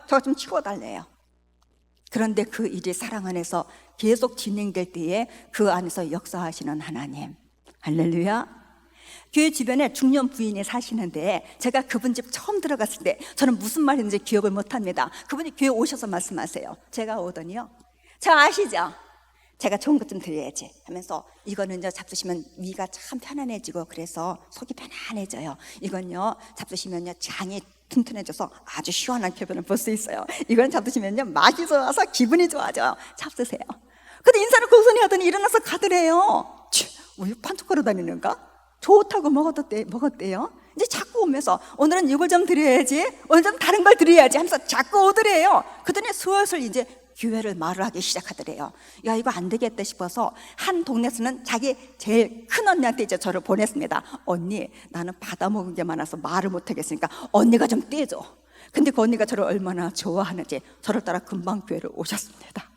저거 좀 치워달래요. 그런데 그 일이 사랑 안에서 계속 진행될 때에 그 안에서 역사하시는 하나님, 할렐루야. 교회 주변에 중년 부인이 사시는데 제가 그분 집 처음 들어갔을 때 저는 무슨 말인지 기억을 못합니다. 그분이 교회 오셔서 말씀하세요. 제가 오더니요, 저 아시죠? 제가 좋은 것 좀 드려야지 하면서, 이거는요 잡수시면 위가 참 편안해지고 그래서 속이 편안해져요. 이건요 잡수시면요 장이 튼튼해져서 아주 시원한 쾌변을 볼 수 있어요. 이건 잡수시면요 맛이 좋아서 기분이 좋아져요. 잡수세요. 근데 인사를 고스란히 하더니 일어나서 가더래요. 우유 판촉하러 다니는가? 좋다고 먹었대요. 이제 자꾸 오면서 오늘은 이걸 좀 드려야지, 오늘 좀 다른 걸 드려야지 하면서 자꾸 오더래요. 그러더니 슬슬 이제 교회를 말을 하기 시작하더래요. 야, 이거 안 되겠다 싶어서 한 동네에서는 자기 제일 큰 언니한테 이제 저를 보냈습니다. 언니, 나는 받아먹은 게 많아서 말을 못하겠으니까 언니가 좀 떼줘. 근데 그 언니가 저를 얼마나 좋아하는지 저를 따라 금방 교회를 오셨습니다.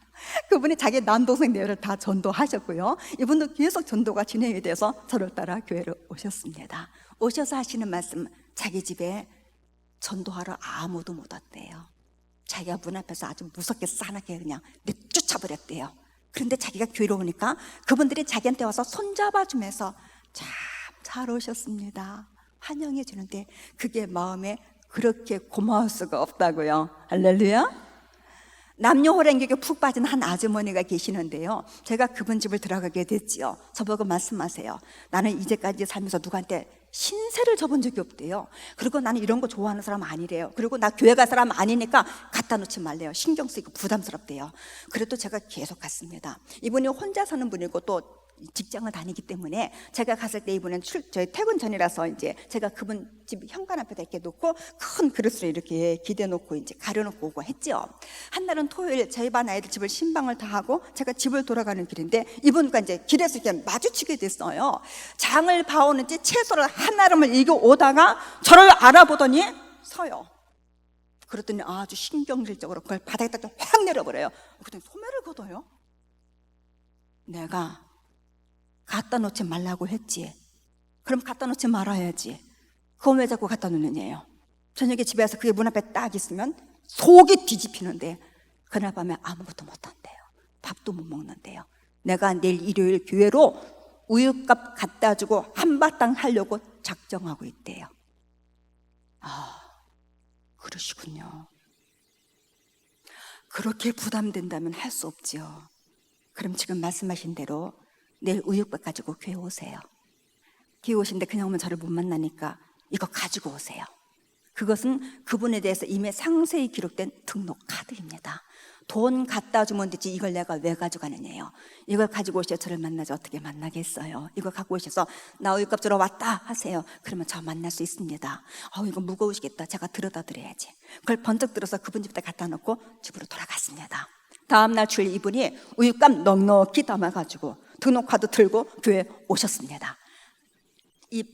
그분이 자기 남동생 네를 다 전도하셨고요, 이분도 계속 전도가 진행이 돼서 저를 따라 교회를 오셨습니다. 오셔서 하시는 말씀, 자기 집에 전도하러 아무도 못 왔대요. 자기가 문 앞에서 아주 무섭게 싸납게 그냥 내쫓아버렸대요. 그런데 자기가 교회로 오니까 그분들이 자기한테 와서 손잡아주면서 참 잘 오셨습니다 환영해 주는데 그게 마음에 그렇게 고마울 수가 없다고요. 할렐루야. 남녀 호랭객에 푹 빠진 한 아주머니가 계시는데요, 제가 그분 집을 들어가게 됐지요. 저보고 말씀하세요. 나는 이제까지 살면서 누구한테 신세를 져본 적이 없대요. 그리고 나는 이런 거 좋아하는 사람 아니래요. 그리고 나 교회 갈 사람 아니니까 갖다 놓지 말래요. 신경 쓰이고 부담스럽대요. 그래도 제가 계속 갔습니다. 이분이 혼자 사는 분이고 또 직장을 다니기 때문에 제가 갔을 때 이분은 저희 퇴근 전이라서 이제 제가 그분 집 현관 앞에다 이렇게 놓고 큰 그릇을 이렇게 기대 놓고 이제 가려놓고 오고 했죠. 한날은 토요일 저희 반 아이들 집을 신방을 다 하고 제가 집을 돌아가는 길인데 이분과 이제 길에서 이렇게 마주치게 됐어요. 장을 봐오는지 채소를 한아름을 이겨 오다가 저를 알아보더니 서요. 그랬더니 아주 신경질적으로 그걸 바닥에다 확 내려버려요. 그랬더니 소매를 걷어요. 내가 갖다 놓지 말라고 했지. 그럼 갖다 놓지 말아야지. 그건 왜 자꾸 갖다 놓느냐요. 저녁에 집에 와서 그게 문 앞에 딱 있으면 속이 뒤집히는데 그날 밤에 아무것도 못한대요. 밥도 못 먹는데요. 내가 내일 일요일 교회로 우유값 갖다 주고 한바탕 하려고 작정하고 있대요. 그러시군요. 그렇게 부담된다면 할 수 없죠. 그럼 지금 말씀하신 대로 내일 우유값 가지고 교회 오세요. 교회 오신데 그냥 오면 저를 못 만나니까 이거 가지고 오세요. 그것은 그분에 대해서 이미 상세히 기록된 등록 카드입니다. 돈 갖다 주면 되지 이걸 내가 왜 가져가느냐요. 이걸 가지고 오셔서 저를 만나지 어떻게 만나겠어요. 이거 갖고 오셔서 나 우유값 주러 왔다 하세요. 그러면 저 만날 수 있습니다. 이거 무거우시겠다. 제가 들여다 드려야지. 그걸 번쩍 들어서 그분 집에 갖다 놓고 집으로 돌아갔습니다. 다음날 주일 이분이 우유값 넉넉히 담아가지고 등록카드 들고 교회에 오셨습니다. 이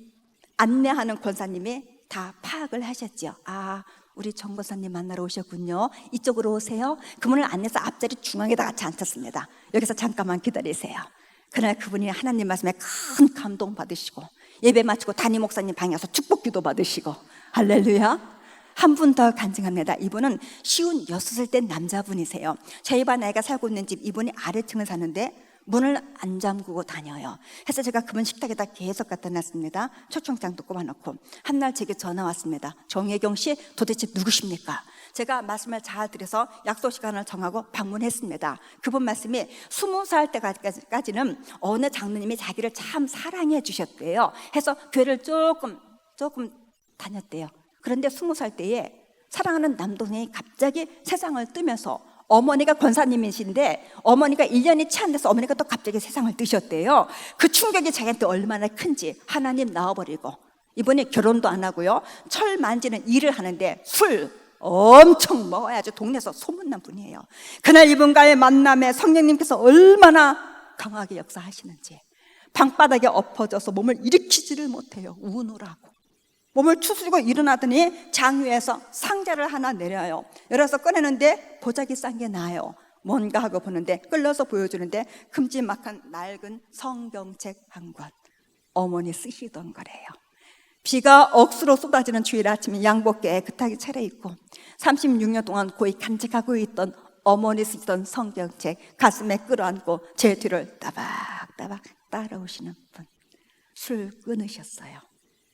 안내하는 권사님이 다 파악을 하셨죠. 우리 정 권사님 만나러 오셨군요. 이쪽으로 오세요. 그분을 안내해서 앞자리 중앙에다 같이 앉혔습니다. 여기서 잠깐만 기다리세요. 그날 그분이 하나님 말씀에 큰 감동 받으시고 예배 마치고 담임 목사님 방에 와서 축복 기도 받으시고, 할렐루야. 한 분 더 간증합니다. 이분은 56살 된 남자분이세요. 저희 반 아이가 살고 있는 집, 이분이 아래층을 사는데 문을 안 잠그고 다녀요. 해서 제가 그분 식탁에다 계속 갖다 놨습니다. 초청장도 꼽아놓고. 한날 제게 전화 왔습니다. 정혜경 씨 도대체 누구십니까? 제가 말씀을 잘 드려서 약속 시간을 정하고 방문했습니다. 그분 말씀이 20살 때까지는 어느 장로님이 자기를 참 사랑해 주셨대요. 해서 교회를 조금 다녔대요. 그런데 20살 때에 사랑하는 남동생이 갑자기 세상을 뜨면서, 어머니가 권사님이신데 어머니가 1년이 채 안 돼서 어머니가 또 갑자기 세상을 뜨셨대요. 그 충격이 자기한테 얼마나 큰지. 하나님 나와버리고 이분이 결혼도 안 하고요, 철 만지는 일을 하는데 술 엄청 먹어야지 동네에서 소문난 분이에요. 그날 이분과의 만남에 성령님께서 얼마나 강하게 역사하시는지. 방바닥에 엎어져서 몸을 일으키지를 못해요. 우느라고 몸을 추스리고 일어나더니 장위에서 상자를 하나 내려요. 열어서 꺼내는데 보자기 싼 게 나요. 뭔가 하고 보는데, 끌려서 보여주는데 큼지막한 낡은 성경책 한 권, 어머니 쓰시던 거래요. 비가 억수로 쏟아지는 주일 아침에 양복 깨끗하게 차려입고 36년 동안 고이 간직하고 있던 어머니 쓰시던 성경책 가슴에 끌어안고 제 뒤를 따박따박 따라오시는 분. 술 끊으셨어요.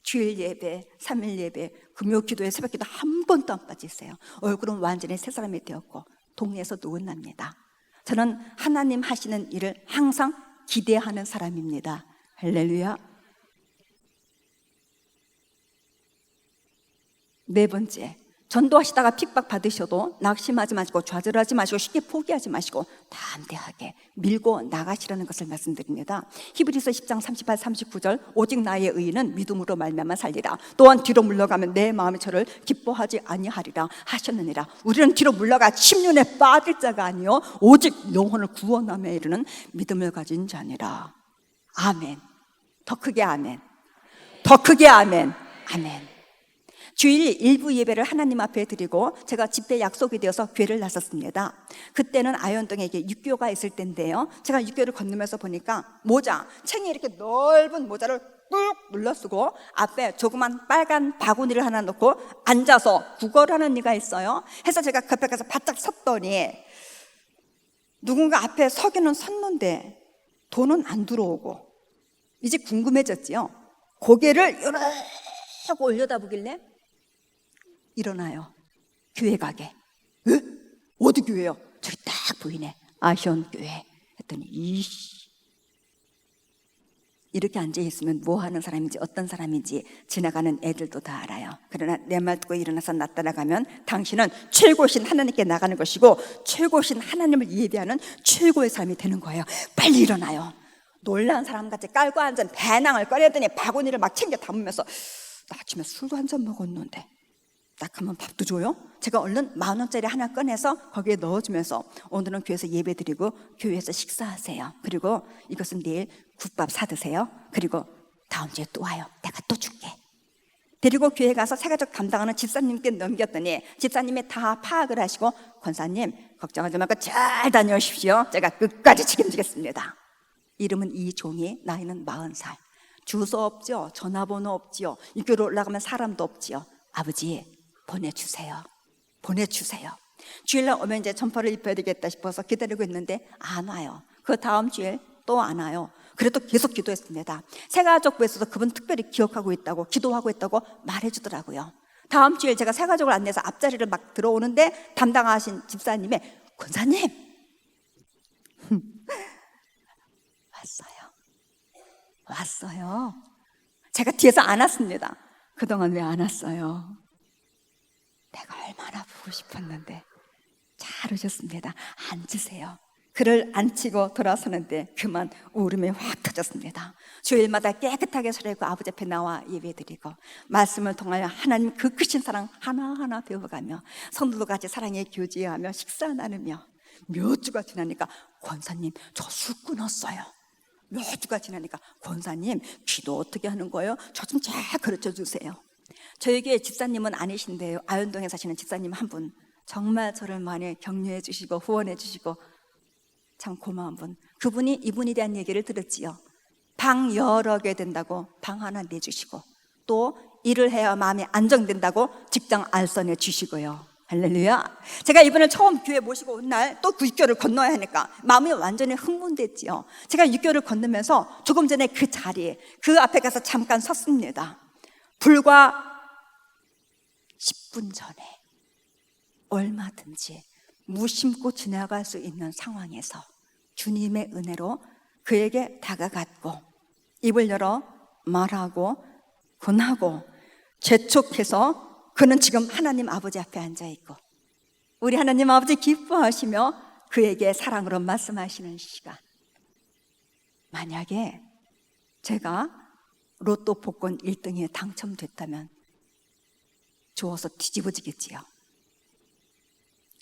주일 예배, 3일 예배, 금요 기도에 새벽 기도 한 번도 안 빠지세요. 얼굴은 완전히 새 사람이 되었고 동네에서 노은납니다. 저는 하나님 하시는 일을 항상 기대하는 사람입니다. 할렐루야. 네 번째, 전도하시다가 핍박 받으셔도 낙심하지 마시고 좌절하지 마시고 쉽게 포기하지 마시고 담대하게 밀고 나가시라는 것을 말씀드립니다. 히브리서 10장 38, 39절 오직 나의 의인은 믿음으로 말미암아 살리라. 또한 뒤로 물러가면 내 마음이 저를 기뻐하지 아니하리라 하셨느니라. 우리는 뒤로 물러가 침륜에 빠질 자가 아니요 오직 영혼을 구원함에 이르는 믿음을 가진 자니라. 아멘. 더 크게 아멘. 더 크게 아멘. 아멘. 주일 일부 예배를 하나님 앞에 드리고 제가 집회 약속이 되어서 교회를 나섰습니다. 그때는 아현동에 육교가 있을 때인데요, 제가 육교를 건너면서 보니까 모자, 챙에 이렇게 넓은 모자를 꾹 눌러 쓰고 앞에 조그만 빨간 바구니를 하나 놓고 앉아서 구걸하는 이가 있어요. 해서 제가 그 앞에 가서 바짝 섰더니 누군가 앞에 서기는 섰는데 돈은 안 들어오고 이제 궁금해졌지요. 고개를 이렇게 올려다보길래 일어나요. 교회 가게. 에? 어디 교회요? 저기 딱 보이네. 아현 교회. 했더니 이렇게 앉아있으면 뭐 하는 사람인지 어떤 사람인지 지나가는 애들도 다 알아요. 그러나 내 말 듣고 일어나서 나타나가면 당신은 최고신 하나님께 나가는 것이고 최고신 하나님을 예배하는 최고의 삶이 되는 거예요. 빨리 일어나요. 놀란 사람같이 깔고 앉은 배낭을 꺼내더니 바구니를 막 챙겨 담으면서 나 아침에 술도 한 잔 먹었는데 딱 하면 밥도 줘요? 제가 얼른 10,000원짜리 하나 꺼내서 거기에 넣어주면서 오늘은 교회에서 예배 드리고 교회에서 식사하세요. 그리고 이것은 내일 국밥 사드세요. 그리고 다음 주에 또 와요. 내가 또 줄게. 데리고 교회 가서 새가족 담당하는 집사님께 넘겼더니 집사님이 다 파악을 하시고 권사님 걱정하지 말고 잘 다녀오십시오. 제가 끝까지 책임지겠습니다. 이름은 이종희, 나이는 40살. 주소 없죠? 전화번호 없지요? 이 교회로 올라가면 사람도 없지요? 아버지 보내주세요. 보내주세요. 주일날 오면 이제 점퍼를 입혀야 되겠다 싶어서 기다리고 있는데 안 와요. 그 다음 주일 또 안 와요. 그래도 계속 기도했습니다. 새가족부에서도 그분 특별히 기억하고 있다고 기도하고 있다고 말해주더라고요. 다음 주일 제가 새가족을 안내해서 앞자리를 막 들어오는데 담당하신 집사님이 권사님 왔어요. 제가 뒤에서 안 왔습니다. 그동안 왜 안 왔어요? 내가 얼마나 보고 싶었는데. 잘 오셨습니다. 앉으세요. 그를 앉히고 돌아서는데 그만 울음이 확 터졌습니다. 주일마다 깨끗하게 차려입고 아버지 앞에 나와 예배드리고 말씀을 통하여 하나님 그 크신 사랑 하나하나 배워가며 성도도 같이 사랑에 교제하며 식사 나누며 몇 주가 지나니까 권사님 저 술 끊었어요. 몇 주가 지나니까 권사님 기도 어떻게 하는 거예요? 저 좀 잘 가르쳐 주세요. 저에게 집사님은 아니신데요, 아현동에 사시는 집사님 한 분 정말 저를 많이 격려해 주시고 후원해 주시고 참 고마운 분. 그분이 이분에 대한 얘기를 들었지요. 방 여러 개 된다고 방 하나 내주시고 또 일을 해야 마음이 안정된다고 직장 알선해 주시고요. 할렐루야. 제가 이분을 처음 교회 모시고 온 날 또 그 육교를 건너야 하니까 마음이 완전히 흥분됐지요. 제가 육교를 건너면서 조금 전에 그 자리에 그 앞에 가서 잠깐 섰습니다. 불과 10분 전에 얼마든지 무심코 지나갈 수 있는 상황에서 주님의 은혜로 그에게 다가갔고 입을 열어 말하고 권하고 재촉해서 그는 지금 하나님 아버지 앞에 앉아있고 우리 하나님 아버지 기뻐하시며 그에게 사랑으로 말씀하시는 시간. 만약에 제가 로또 복권 1등에 당첨됐다면 주워서 뒤집어지겠지요.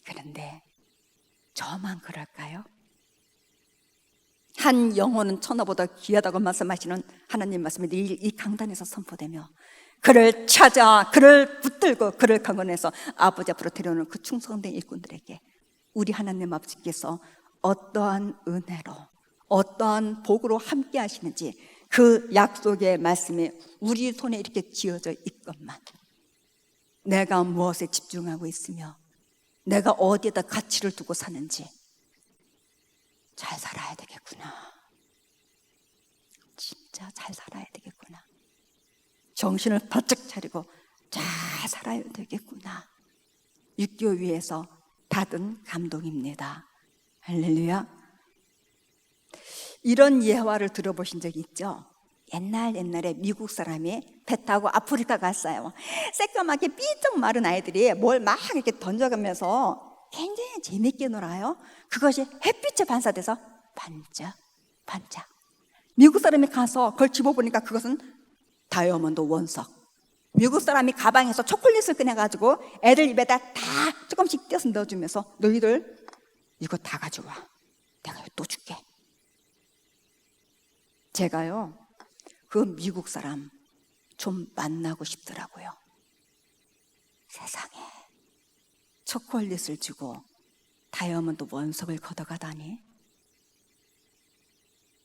그런데 저만 그럴까요? 한 영혼은 천하보다 귀하다고 말씀하시는 하나님 말씀이 내일 이 강단에서 선포되며 그를 찾아 그를 붙들고 그를 강건해서 아버지 앞으로 데려오는 그 충성된 일꾼들에게 우리 하나님 아버지께서 어떠한 은혜로 어떠한 복으로 함께 하시는지 그 약속의 말씀이 우리 손에 이렇게 쥐어져 있건만 내가 무엇에 집중하고 있으며 내가 어디에다 가치를 두고 사는지 잘 살아야 되겠구나. 진짜 잘 살아야 되겠구나. 정신을 바짝 차리고 잘 살아야 되겠구나. 6.25 위에서 받은 감동입니다. 할렐루야. 이런 예화를 들어보신 적 있죠? 옛날에 미국 사람이 배 타고 아프리카 갔어요. 새까맣게 삐쩍 마른 아이들이 뭘 막 이렇게 던져가면서 굉장히 재밌게 놀아요. 그것이 햇빛에 반사돼서 반짝. 미국 사람이 가서 그걸 집어보니까 그것은 다이아몬드 원석. 미국 사람이 가방에서 초콜릿을 꺼내가지고 애들 입에다 다 조금씩 떼서 넣어주면서 너희들 이거 다 가져와. 내가 또 줄게. 제가요, 그 미국 사람 좀 만나고 싶더라고요. 세상에 초콜릿을 주고 다이아몬드 원석을 걷어가다니.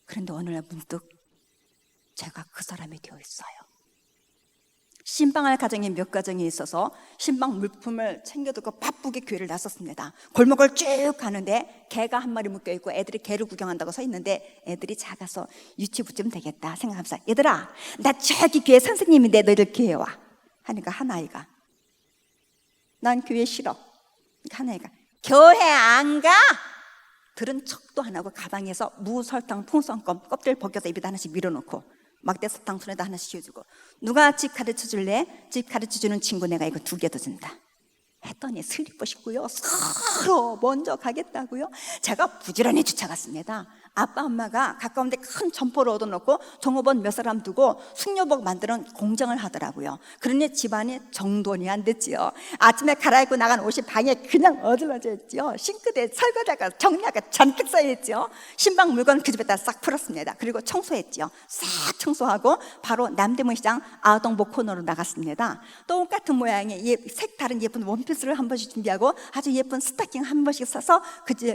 그런데 어느 날 문득 제가 그 사람이 되어 있어요. 신방할 가정이 몇 가정이 있어서 신방 물품을 챙겨두고 바쁘게 교회를 나섰습니다. 골목을 쭉 가는데 개가 한 마리 묶여있고 애들이 개를 구경한다고 서 있는데 애들이 작아서 유치부쯤 되겠다 생각하면서 얘들아, 나 저기 교회 선생님인데 너희들 교회 와 하니까 한 아이가 난 교회 싫어. 한 아이가 교회 안 가? 들은 척도 안 하고 가방에서 무설탕 풍선껌 껍질 벗겨서 입에다 하나씩 밀어놓고 막대 사탕 손에다 하나씩 씌워주고 누가 집 가르쳐 줄래? 집 가르쳐 주는 친구 내가 이거 2개 더 준다 했더니 슬리퍼 신고요 서로 먼저 가겠다고요. 제가 부지런히 쫓아갔습니다. 아빠 엄마가 가까운데 큰 점포를 얻어놓고 종업원 몇 사람 두고 숙녀복 만드는 공장을 하더라고요. 그러니 집안이 정돈이 안 됐지요. 아침에 갈아입고 나간 옷이 방에 그냥 어질러져 있지요. 싱크대에 설거지가 정리하가 잔뜩 쌓여있지요. 신방 물건 그 집에다 싹 풀었습니다. 그리고 청소했지요. 싹 청소하고 바로 남대문시장 아동복 코너로 나갔습니다. 똑같은 모양의 색다른 예쁜 원피스를 한 번씩 준비하고 아주 예쁜 스타킹 한 번씩 사서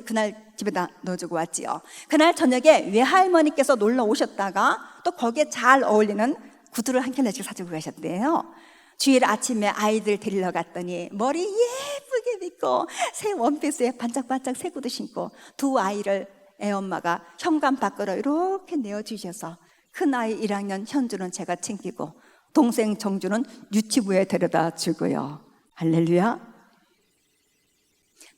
그날 집에다 넣어주고 왔지요. 그날 저녁에 외할머니께서 놀러 오셨다가 또 거기에 잘 어울리는 구두를 한 켤레씩 사주고 가셨대요. 주일 아침에 아이들 데리러 갔더니 머리 예쁘게 빗고 새 원피스에 반짝반짝 새 구두 신고 두 아이를 애엄마가 현관 밖으로 이렇게 내어주셔서 큰아이 1학년 현주는 제가 챙기고 동생 정주는 유치부에 데려다 주고요. 할렐루야.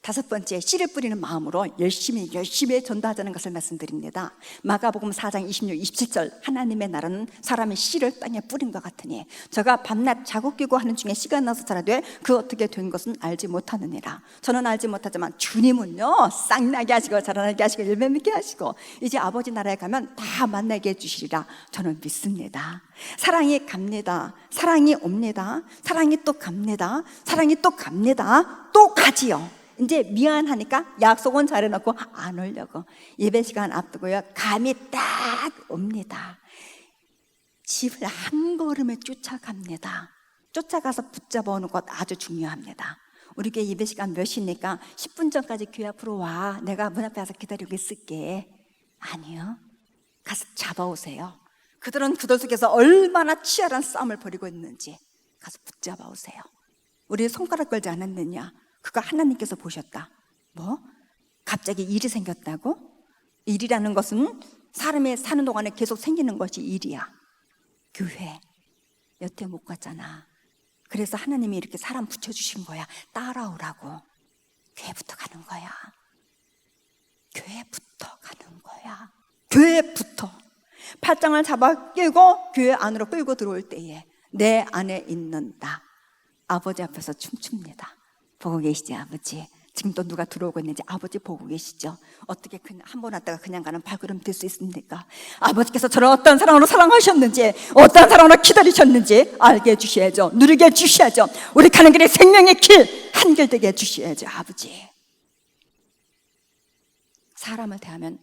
5번째, 씨를 뿌리는 마음으로 열심히 전도하자는 것을 말씀드립니다. 마가복음 4장 26, 27절 하나님의 나라는 사람의 씨를 땅에 뿌린 것 같으니 저가 밤낮 자고 끼고 하는 중에 씨가 나서 자라되 그 어떻게 된 것은 알지 못하느니라. 저는 알지 못하지만 주님은요 싹나게 하시고 자라나게 하시고 열매 맺게 하시고 이제 아버지 나라에 가면 다 만나게 해주시리라 저는 믿습니다. 사랑이 갑니다. 사랑이 옵니다. 사랑이 또 갑니다. 사랑이 또 갑니다. 또 가지요. 이제 미안하니까 약속은 잘해놓고 안 오려고 예배 시간 앞두고요 감이 딱 옵니다. 집을 한 걸음에 쫓아갑니다. 쫓아가서 붙잡아 오는 것 아주 중요합니다. 우리 교회 예배 시간 몇 시니까 10분 전까지 교회 앞으로 와. 내가 문 앞에 와서 기다리고 있을게. 아니요, 가서 잡아오세요. 그들은 그들 속에서 얼마나 치열한 싸움을 벌이고 있는지 가서 붙잡아 오세요. 우리 손가락 걸지 않았느냐? 그거 하나님께서 보셨다. 뭐? 갑자기 일이 생겼다고? 일이라는 것은 사람이 사는 동안에 계속 생기는 것이 일이야. 교회 여태 못 갔잖아. 그래서 하나님이 이렇게 사람 붙여주신 거야. 따라오라고. 교회부터 가는 거야. 교회부터 가는 거야. 교회부터 팔짱을 잡아 끼고 교회 안으로 끌고 들어올 때에 내 안에 있는 나 아버지 앞에서 춤춥니다. 보고 계시지 아버지? 지금 또 누가 들어오고 있는지 아버지 보고 계시죠? 어떻게 한 번 왔다가 그냥 가는 발걸음 될 수 있습니까? 아버지께서 저를 어떤 사랑으로 사랑하셨는지 어떤 사랑으로 기다리셨는지 알게 해주셔야죠. 누리게 해주셔야죠. 우리 가는 길에 생명의 길 한결되게 해주셔야죠. 아버지. 사람을 대하면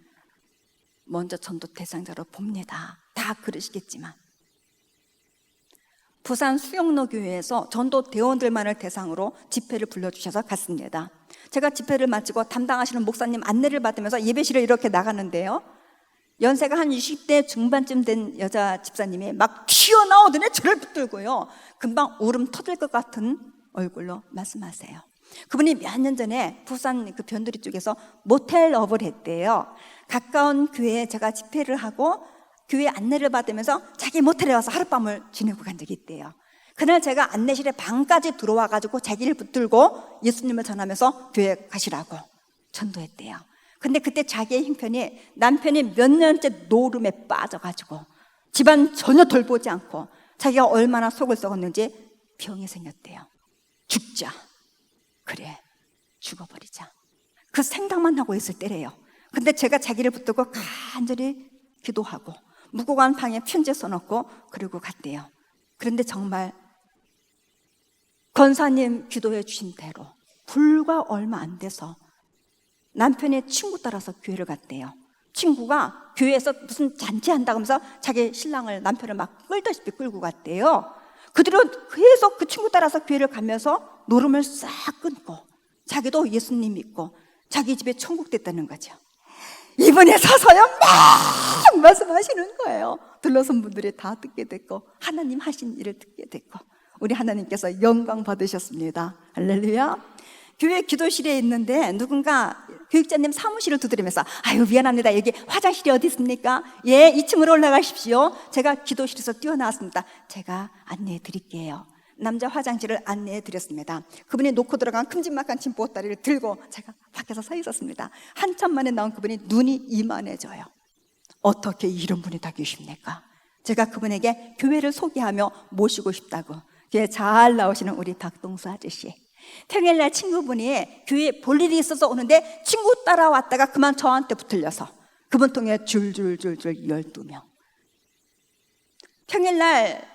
먼저 전도 대상자로 봅니다. 다 그러시겠지만 부산 수영로 교회에서 전도 대원들만을 대상으로 집회를 불러주셔서 갔습니다. 제가 집회를 마치고 담당하시는 목사님 안내를 받으면서 예배실에 이렇게 나가는데요, 연세가 한 20대 중반쯤 된 여자 집사님이 막 튀어나오더니 저를 붙들고요, 금방 울음 터질 것 같은 얼굴로 말씀하세요. 그분이 몇 년 전에 부산 그 변두리 쪽에서 모텔업을 했대요. 가까운 교회에 제가 집회를 하고 교회 안내를 받으면서 자기 모텔에 와서 하룻밤을 지내고 간 적이 있대요. 그날 제가 안내실에 방까지 들어와가지고 자기를 붙들고 예수님을 전하면서 교회 가시라고 전도했대요. 근데 그때 자기의 형편이, 남편이 몇 년째 노름에 빠져가지고 집안 전혀 돌보지 않고 자기가 얼마나 속을 썩었는지 병이 생겼대요. 죽자. 그래, 죽어버리자. 그 생각만 하고 있을 때래요. 근데 제가 자기를 붙들고 간절히 기도하고 무고한 방에 편지 써놓고 그리고 갔대요. 그런데 정말 권사님 기도해 주신 대로 불과 얼마 안 돼서 남편의 친구 따라서 교회를 갔대요. 친구가 교회에서 무슨 잔치한다고 하면서 자기 신랑을, 남편을 막 끌다시피 끌고 갔대요. 그들은 계속 그 친구 따라서 교회를 가면서 노름을 싹 끊고 자기도 예수님 믿고 자기 집에 천국 됐다는 거죠. 이분이 서서요 막 말씀하시는 거예요. 둘러선 분들이 다 듣게 됐고 하나님 하신 일을 듣게 됐고 우리 하나님께서 영광 받으셨습니다. 할렐루야. 교회 기도실에 있는데 누군가 교육자님 사무실을 두드리면서 아유 미안합니다, 여기 화장실이 어디 있습니까? 예, 2층으로 올라가십시오. 제가 기도실에서 뛰어나왔습니다. 제가 안내해 드릴게요. 남자 화장실을 안내해 드렸습니다. 그분이 놓고 들어간 큼직막한 진 보따리를 들고 제가 밖에서 서 있었습니다. 한참 만에 나온 그분이 눈이 이만해져요. 어떻게 이런 분이 다 계십니까? 제가 그분에게 교회를 소개하며 모시고 싶다고 교회 잘 나오시는 우리 박동수 아저씨, 평일날 친구분이 교회에 볼 일이 있어서 오는데 친구 따라왔다가 그만 저한테 붙들려서 그분 통해 줄줄줄줄 12명. 평일날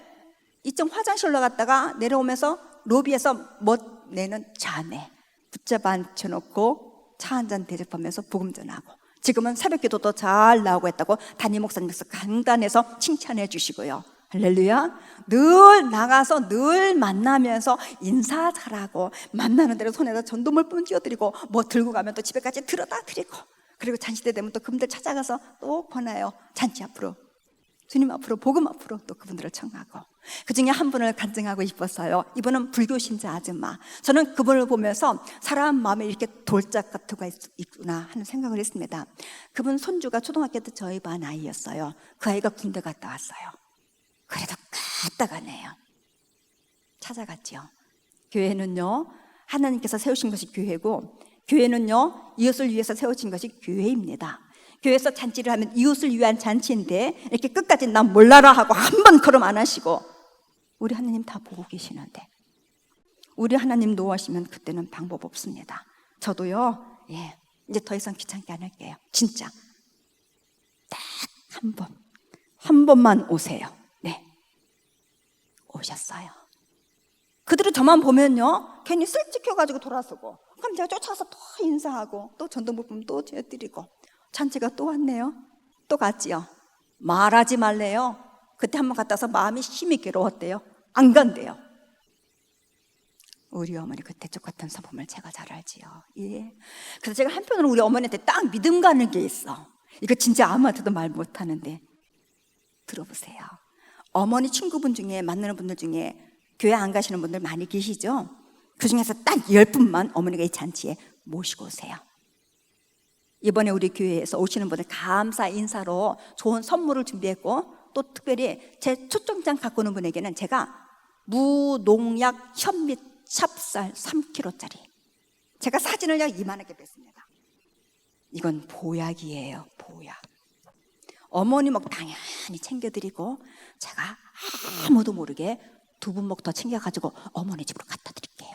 2층 화장실로 갔다가 내려오면서 로비에서 멋 내는 자네 붙잡아 앉혀놓고 차 한잔 대접하면서 복음 전하고, 지금은 새벽 기도도 잘 나오고 했다고 담임 목사님께서 간단해서 칭찬해 주시고요. 할렐루야. 늘 나가서 늘 만나면서 인사 잘하고 만나는 대로 손에다 전도물 뿜겨드리고 뭐 들고 가면 또 집에까지 들어다 드리고, 그리고 잔치때 되면 또 그분들 찾아가서 또 권하여 잔치 앞으로, 주님 앞으로, 복음 앞으로 또 그분들을 청하고, 그 중에 한 분을 간증하고 싶었어요. 이분은 불교 신자 아줌마. 저는 그분을 보면서 사람 마음에 이렇게 돌짝 같은 거 있구나 하는 생각을 했습니다. 그분 손주가 초등학교 때 저희 반 아이였어요. 그 아이가 군대 갔다 왔어요. 그래도 갔다 가네요. 찾아갔죠. 교회는요, 하나님께서 세우신 것이 교회고, 교회는요 이웃을 위해서 세워진 것이 교회입니다. 교회에서 잔치를 하면 이웃을 위한 잔치인데 이렇게 끝까지 난 몰라라 하고 한 번 걸음 안 하시고, 우리 하나님 다 보고 계시는데 우리 하나님 노하시면 그때는 방법 없습니다. 저도요, 이제 더 이상 귀찮게 안 할게요. 진짜 딱 한 번만 오세요. 네, 오셨어요. 그들은 저만 보면요 괜히 쓸찍혀가지고 돌아서고, 그럼 제가 쫓아가서 또 인사하고 또 전도물품 또 드리고, 잔치가 또 왔네요. 또 갔지요. 말하지 말래요. 그때 한번 갔다 와서 마음이 심히 괴로웠대요. 안 간대요. 우리 어머니 그 대쪽 같은 성품을 제가 잘 알지요. 예. 그래서 제가 한편으로 우리 어머니한테 딱 믿음 가는 게 있어. 이거 진짜 아무한테도 말 못하는데 들어보세요. 어머니 친구분 중에 만나는 분들 중에 교회 안 가시는 분들 많이 계시죠? 그 중에서 딱 10분만 어머니가 이 잔치에 모시고 오세요. 이번에 우리 교회에서 오시는 분들 감사 인사로 좋은 선물을 준비했고, 또 특별히 제 초청장 갖고 오는 분에게는 제가 무농약 현미 찹쌀 3kg짜리 제가 사진을 이만하게 뺐습니다. 이건 보약이에요. 보약. 어머니 목 당연히 챙겨드리고 제가 아무도 모르게 2분목 더 챙겨가지고 어머니 집으로 갖다 드릴게요.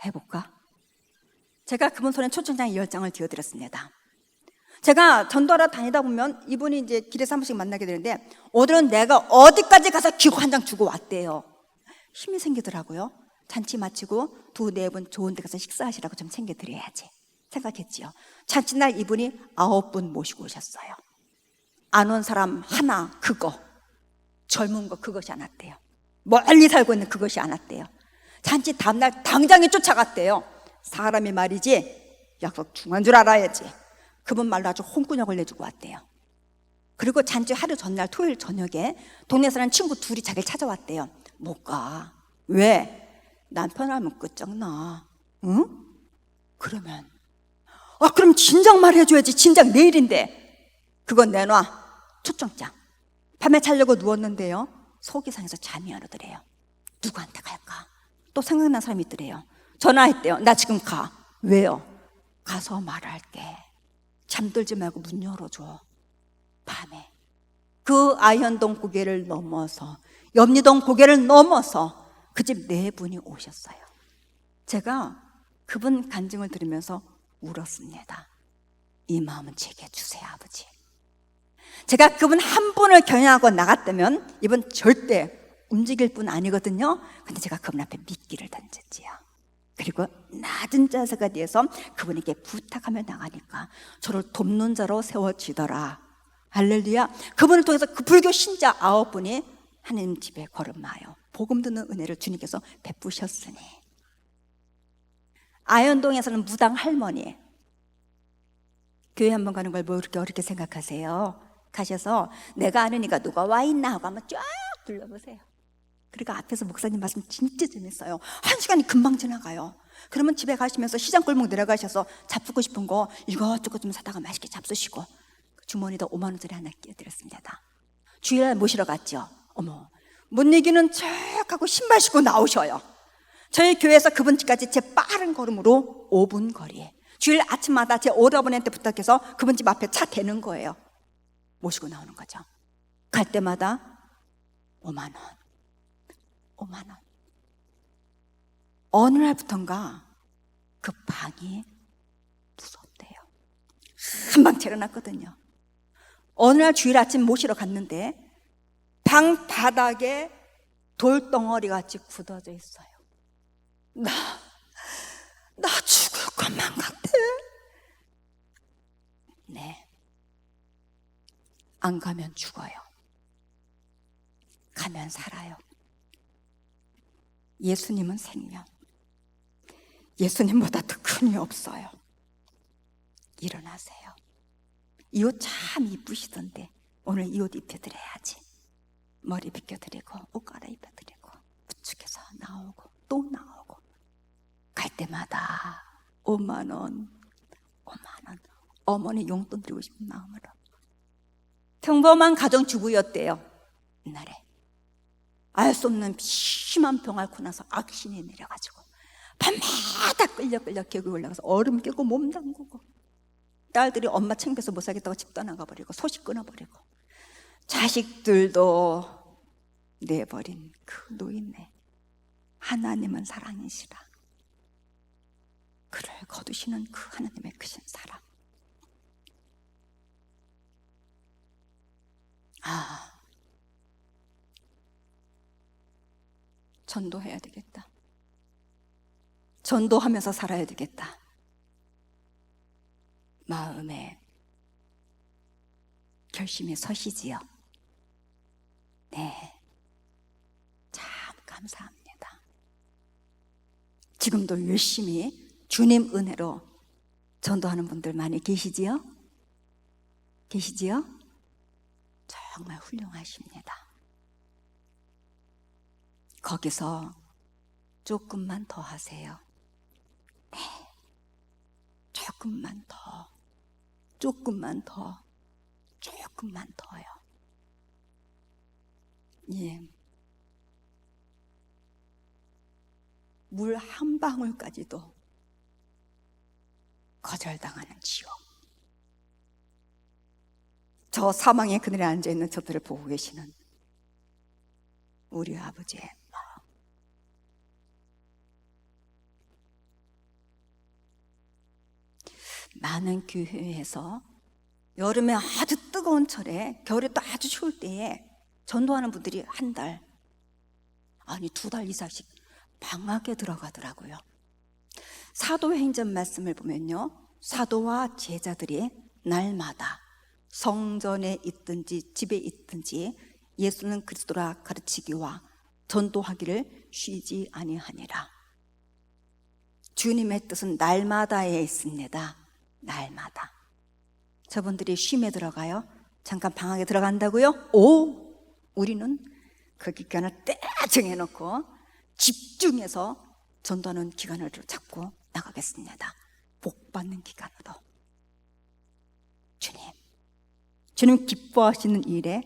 해볼까? 제가 그분 손에 초청장 10장을 쥐어드렸습니다. 제가 전도하러 다니다 보면 이분이 이제 길에서 한 번씩 만나게 되는데, 오늘은 내가 어디까지 가서 기고 한 장 주고 왔대요. 힘이 생기더라고요. 잔치 마치고 2-4분 좋은 데 가서 식사하시라고 좀 챙겨드려야지 생각했지요. 잔치날 이분이 9분 모시고 오셨어요. 안 온 사람 하나, 그거 젊은 거 그것이 안 왔대요. 멀리 살고 있는 그것이 안 왔대요. 잔치 다음날 당장에 쫓아갔대요. 사람이 말이지 약속 중한 줄 알아야지. 그분 말로 아주 홍군형을 내주고 왔대요. 그리고 잔치 하루 전날 토요일 저녁에 동네 사는 친구 둘이 자기를 찾아왔대요. 못 가. 왜? 남편 알면 끝장나. 응? 그러면 그럼 진작 말해줘야지. 진작 내일인데. 그건 내놔. 초청장. 밤에 자려고 누웠는데요, 속이 상해서 잠이 안 오더래요. 누구한테 갈까? 또 생각난 사람이 있더래요. 전화했대요. 나 지금 가. 왜요? 가서 말할게. 잠들지 말고 문 열어줘. 밤에 그 아현동 고개를 넘어서, 염리동 고개를 넘어서 그 집 네 분이 오셨어요. 제가 그분 간증을 들으면서 울었습니다. 이 마음은 제게 주세요, 아버지. 제가 그분 한 분을 겨냥하고 나갔다면 이분 절대 움직일 분 아니거든요. 근데 제가 그분 앞에 미끼를 던졌지요. 그리고 낮은 자세가 되어서 그분에게 부탁하며 나가니까 저를 돕는 자로 세워지더라. 할렐루야. 그분을 통해서 그 불교 신자 9분이 하나님 집에 걸음마요. 복음 듣는 은혜를 주님께서 베푸셨으니. 아현동에서는 무당 할머니, 교회 한번 가는 걸 뭐 그렇게 어렵게 생각하세요? 가셔서 내가 아느니까 누가 와 있나 하고 한번 쫙 둘러보세요. 그리고 앞에서 목사님 말씀 진짜 재밌어요. 1시간이 금방 지나가요. 그러면 집에 가시면서 시장 골목 내려가셔서 잡수고 싶은 거 이것저것 좀 사다가 맛있게 잡수시고 주머니에다 5만 원짜리 하나 끼워드렸습니다. 주일날 모시러 갔죠. 어머, 못 이기는 척하고 신발 신고 나오셔요. 저희 교회에서 그분 집까지 제 빠른 걸음으로 5분 거리에, 주일 아침마다 제 오라버니한테 부탁해서 그분 집 앞에 차 대는 거예요. 모시고 나오는 거죠. 갈 때마다 5만 원, 5만 원. 어느 날부턴가 그 방이 무섭대요. 한방 차려놨거든요. 어느 날 주일 아침 모시러 갔는데 방 바닥에 돌덩어리 같이 굳어져 있어요. 나 죽을 것만 같아. 네. 안 가면 죽어요. 가면 살아요. 예수님은 생명. 예수님보다 더 큰 이 없어요. 일어나세요. 이 옷 참 이쁘시던데 오늘 이 옷 입혀드려야지. 머리 빗겨드리고 옷 갈아입혀드리고 부축해서 나오고 또 나오고 갈 때마다 5만 원, 5만 원. 어머니 용돈 드리고 싶은 마음으로. 평범한 가정주부였대요. 옛날에 알 수 없는 심한 병 앓고 나서 악신이 내려가지고 밤마다 끌려 계곡 올라가서 얼음 깨고 몸 담그고, 딸들이 엄마 챙겨서 못 살겠다고 집 떠나가버리고 소식 끊어버리고 자식들도 내버린 그 노인네. 하나님은 사랑이시라. 그를 거두시는 그 하나님의 크신 사랑. 전도해야 되겠다. 전도하면서 살아야 되겠다. 마음에 결심이 서시지요. 네, 참 감사합니다. 지금도 열심히 주님 은혜로 전도하는 분들 많이 계시지요? 계시지요? 정말 훌륭하십니다. 거기서 조금만 더 하세요. 네, 조금만 더, 조금만 더, 조금만 더요. 예. 물 한 방울까지도 거절당하는 지옥. 저 사망의 그늘에 앉아있는 저들을 보고 계시는 우리 아버지의 마음. 많은 교회에서 여름에 아주 뜨거운 철에, 겨울에 또 아주 추울 때에 전도하는 분들이 한 달, 아니 2달 이상씩 방학에 들어가더라고요. 사도행전 말씀을 보면요, 사도와 제자들이 날마다 성전에 있든지 집에 있든지 예수는 그리스도라 가르치기와 전도하기를 쉬지 아니하니라. 주님의 뜻은 날마다에 있습니다. 날마다. 저분들이 쉼에 들어가요? 잠깐 방학에 들어간다고요? 오! 우리는 그 기간을 때 정해놓고 집중해서 전도하는 기간을 잡고 나가겠습니다. 복 받는 기간으로. 주님 기뻐하시는 일에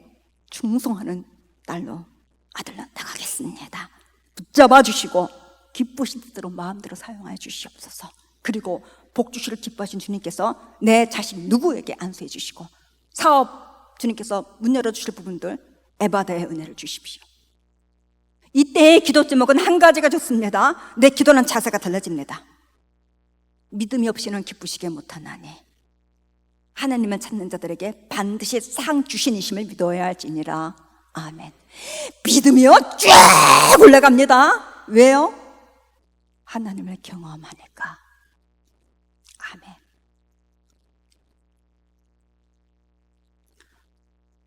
충성하는 딸로, 아들로 나가겠습니다. 붙잡아 주시고 기쁘신 뜻대로 마음대로 사용하여 주시옵소서. 그리고 복 주시를 기뻐하신 주님께서 내 자신 누구에게 안수해 주시고, 사업 주님께서 문 열어주실 부분들 에바다의 은혜를 주십시오. 이때의 기도 제목은 한 가지가 좋습니다. 내 기도는 자세가 달라집니다. 믿음이 없이는 기쁘시게 못하나니 하나님을 찾는 자들에게 반드시 상 주신이심을 믿어야 할지니라. 아멘. 믿음이요 쫙 올라갑니다. 왜요? 하나님을 경험하니까. 아멘.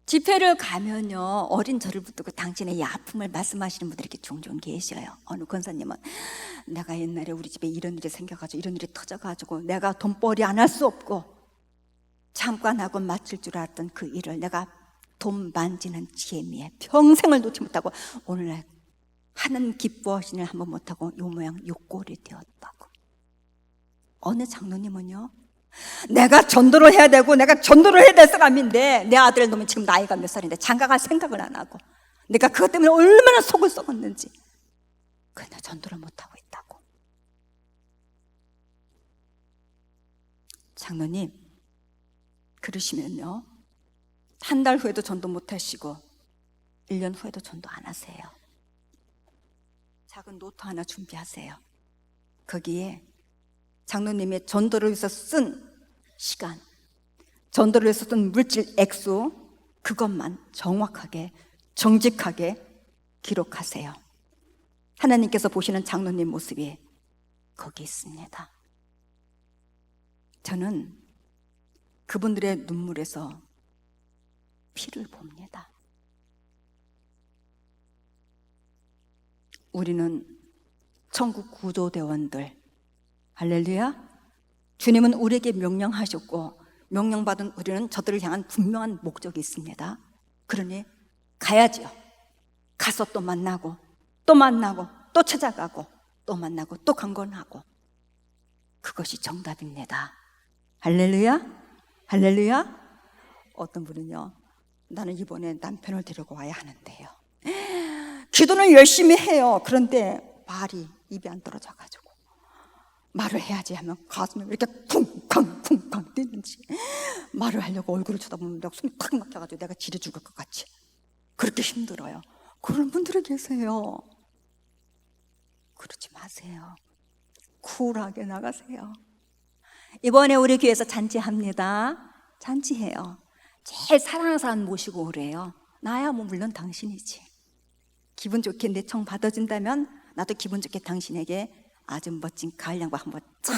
집회를 가면요, 어린 저를 붙들고 당신의 이 아픔을 말씀하시는 분들이 이렇게 종종 계셔요. 어느 권사님은 내가 옛날에 우리 집에 이런 일이 생겨가지고 이런 일이 터져가지고 내가 돈벌이 안 할 수 없고 잠깐 하고 마칠 줄 알았던 그 일을 내가 돈 만지는 재미에 평생을 놓지 못하고 오늘날 하나님 기뻐하시는 일 한번 못하고 요 모양 요 꼴이 되었다고. 어느 장로님은요, 내가 전도를 해야 되고 내가 전도를 해야 될 사람인데 내 아들 놈이 지금 나이가 몇 살인데 장가갈 생각을 안 하고 내가 그것 때문에 얼마나 속을 썩었는지 그러나 전도를 못하고 있다고. 장로님 그러시면요, 한 달 후에도 전도 못하시고 1년 후에도 전도 안 하세요. 작은 노트 하나 준비하세요. 거기에 장로님의 전도를 위해서 쓴 시간, 전도를 위해서 쓴 물질 액수, 그것만 정확하게 정직하게 기록하세요. 하나님께서 보시는 장로님 모습이 거기 있습니다. 저는 그분들의 눈물에서 피를 봅니다. 우리는 천국 구조대원들, 할렐루야. 주님은 우리에게 명령하셨고 명령받은 우리는 저들을 향한 분명한 목적이 있습니다. 그러니 가야지요. 가서 또 만나고 또 만나고 또 찾아가고 또 만나고 또 강권하고, 그것이 정답입니다. 할렐루야. 할렐루야. 어떤 분은요, 나는 이번에 남편을 데리고 와야 하는데요, 기도는 열심히 해요. 그런데 말이 입이 안 떨어져가지고 말을 해야지 하면 가슴이 왜 이렇게 쿵쾅쿵쾅 뛰는지, 말을 하려고 얼굴을 쳐다보면 내가 숨이 탁 막혀가지고 내가 지려 죽을 것 같이 그렇게 힘들어요. 그런 분들이 계세요. 그러지 마세요. 쿨하게 나가세요. 이번에 우리 교회에서 잔치합니다. 잔치해요. 제일 사랑하는 사람 모시고 오래요. 나야 뭐 물론 당신이지. 기분 좋게 내 청 받아준다면 나도 기분 좋게 당신에게 아주 멋진 가을 양복 한번 쫙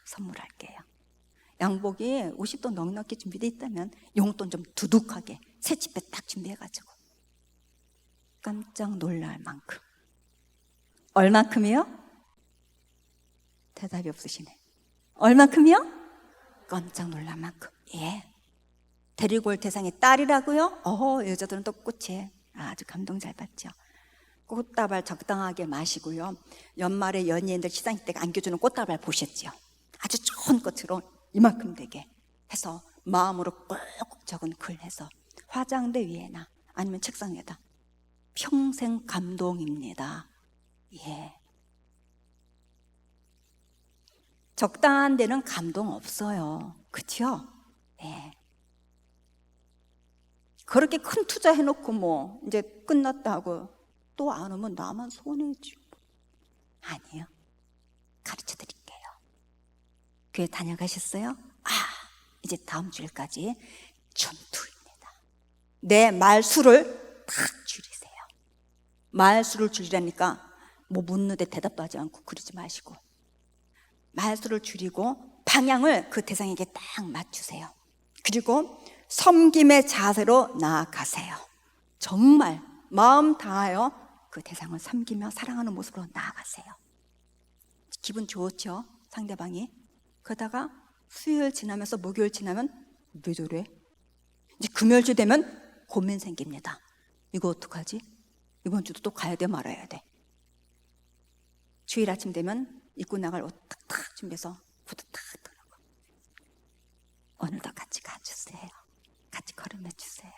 선물할게요. 양복이 50도 넉넉히 준비되어 있다면 용돈 좀 두둑하게 새집에 딱 준비해가지고 깜짝 놀랄 만큼. 얼만큼이요? 대답이 없으시네. 얼만큼이요? 깜짝 놀랄 만큼. 예. 데리고 올 대상이 딸이라고요? 여자들은 또 꽃에 아주 감동 잘 받죠. 꽃다발 적당하게 마시고요. 연말에 연예인들 시상식 때 안겨주는 꽃다발 보셨죠? 아주 좋은 꽃으로 이만큼 되게 해서 마음으로 꾹꾹 적은 글 해서 화장대 위에나 아니면 책상 위에다 평생 감동입니다. 예. 적당한 데는 감동 없어요. 그렇죠? 예. 그렇게 큰 투자 해놓고 뭐 이제 끝났다 하고 또 안 오면 나만 손해지. 아니요. 가르쳐 드릴게요. 교회 다녀가셨어요? 이제 다음 주일까지 전투입니다. 내 말수를 딱 줄이세요. 말수를 줄이라니까 뭐 묻는데 대답도 하지 않고 그러지 마시고 말수를 줄이고 방향을 그 대상에게 딱 맞추세요. 그리고 섬김의 자세로 나아가세요. 정말 마음 다하여 그 대상을 섬기며 사랑하는 모습으로 나아가세요. 기분 좋죠? 상대방이. 그러다가 수요일 지나면서 목요일 지나면 왜 저래? 이제 금요일주 되면 고민 생깁니다. 이거 어떡하지? 이번 주도 또 가야 돼 말아야 돼. 주일 아침 되면 입고 나갈 옷 탁탁 준비해서 구두 탁 들고 오늘도 같이 가주세요. 같이 걸음해 주세요.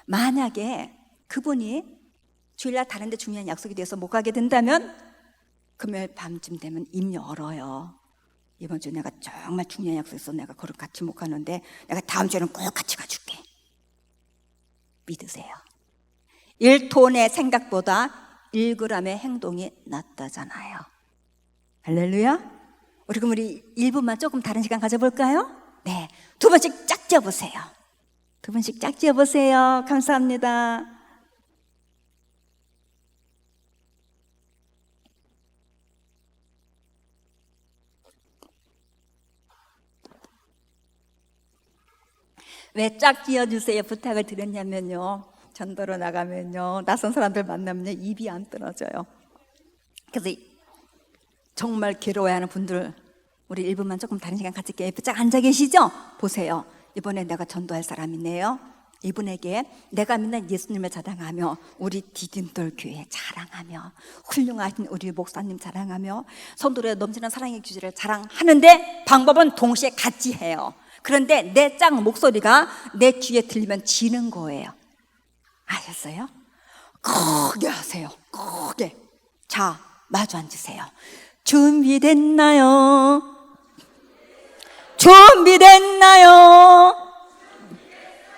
만약에 그분이 주일날 다른 데 중요한 약속이 돼서 못 가게 된다면 금요일 밤쯤 되면 입 열어요. 이번 주 내가 정말 중요한 약속 있어. 내가 걸음 같이 못 가는데 내가 다음 주에는 꼭 같이 가줄게. 믿으세요. 1톤의 생각보다 1g의 행동이 낫다잖아요. 할렐루야. 그럼 우리 1분만 조금 다른 시간 가져볼까요? 네, 2번씩 짝 지어보세요. 2번씩 짝 지어보세요. 감사합니다. 왜 짝 지어주세요 부탁을 드렸냐면요, 전도로 나가면요, 낯선 사람들 만나면 입이 안 떨어져요. 그래서 정말 괴로워하는 분들, 우리 1분만 조금 다른 시간 가질게요. 쫙 앉아 계시죠? 보세요. 이번에 내가 전도할 사람이네요. 이분에게 내가 믿는 예수님을 자랑하며 우리 디딤돌 교회 자랑하며 훌륭하신 우리 목사님 자랑하며 성도들의 넘치는 사랑의 규제를 자랑하는데 방법은 동시에 같이 해요. 그런데 내 짱 목소리가 내 귀에 들리면 지는 거예요. 아셨어요? 크게 하세요. 크게. 자, 마주 앉으세요. 준비됐나요? 준비됐나요?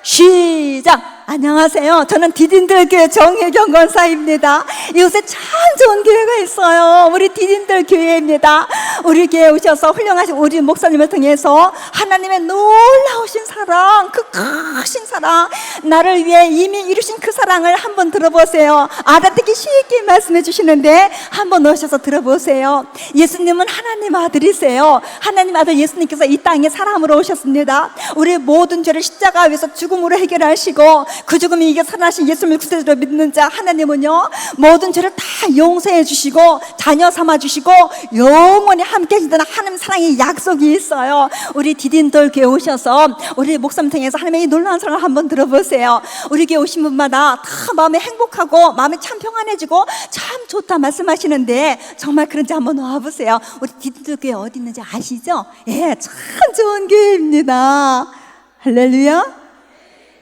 시작! 안녕하세요. 저는 디딤돌교회 정혜경 권사입니다. 이곳에 참 좋은 교회가 있어요. 우리 디딤돌 교회입니다. 우리 교회에 오셔서 훌륭하신 우리 목사님을 통해서 하나님의 놀라우신 사랑, 그 크신 사랑, 나를 위해 이미 이루신 그 사랑을 한번 들어보세요. 알아듣기 쉽게 말씀해 주시는데 한번 오셔서 들어보세요. 예수님은 하나님 아들이세요. 하나님 아들 예수님께서 이 땅에 사람으로 오셨습니다. 우리 모든 죄를 십자가 위에서 죽음으로 해결하시고 그 죽음이 이겨 살아나신 예수님을 구세주로 믿는 자 하나님은요, 모든 죄를 다 용서해 주시고 자녀 삼아 주시고 영원히 함께 하신다는 하나님 사랑의 약속이 있어요. 우리 디딤돌 교회 오셔서 우리 목사님 통해서 하나님의 이 놀라운 사랑을 한번 들어보세요. 우리 교회 오신 분마다 다 마음이 행복하고 마음이 참 평안해지고 참 좋다 말씀하시는데 정말 그런지 한번 와보세요. 우리 디딤돌 교회 어디 있는지 아시죠? 예, 참 좋은 교회입니다. 할렐루야.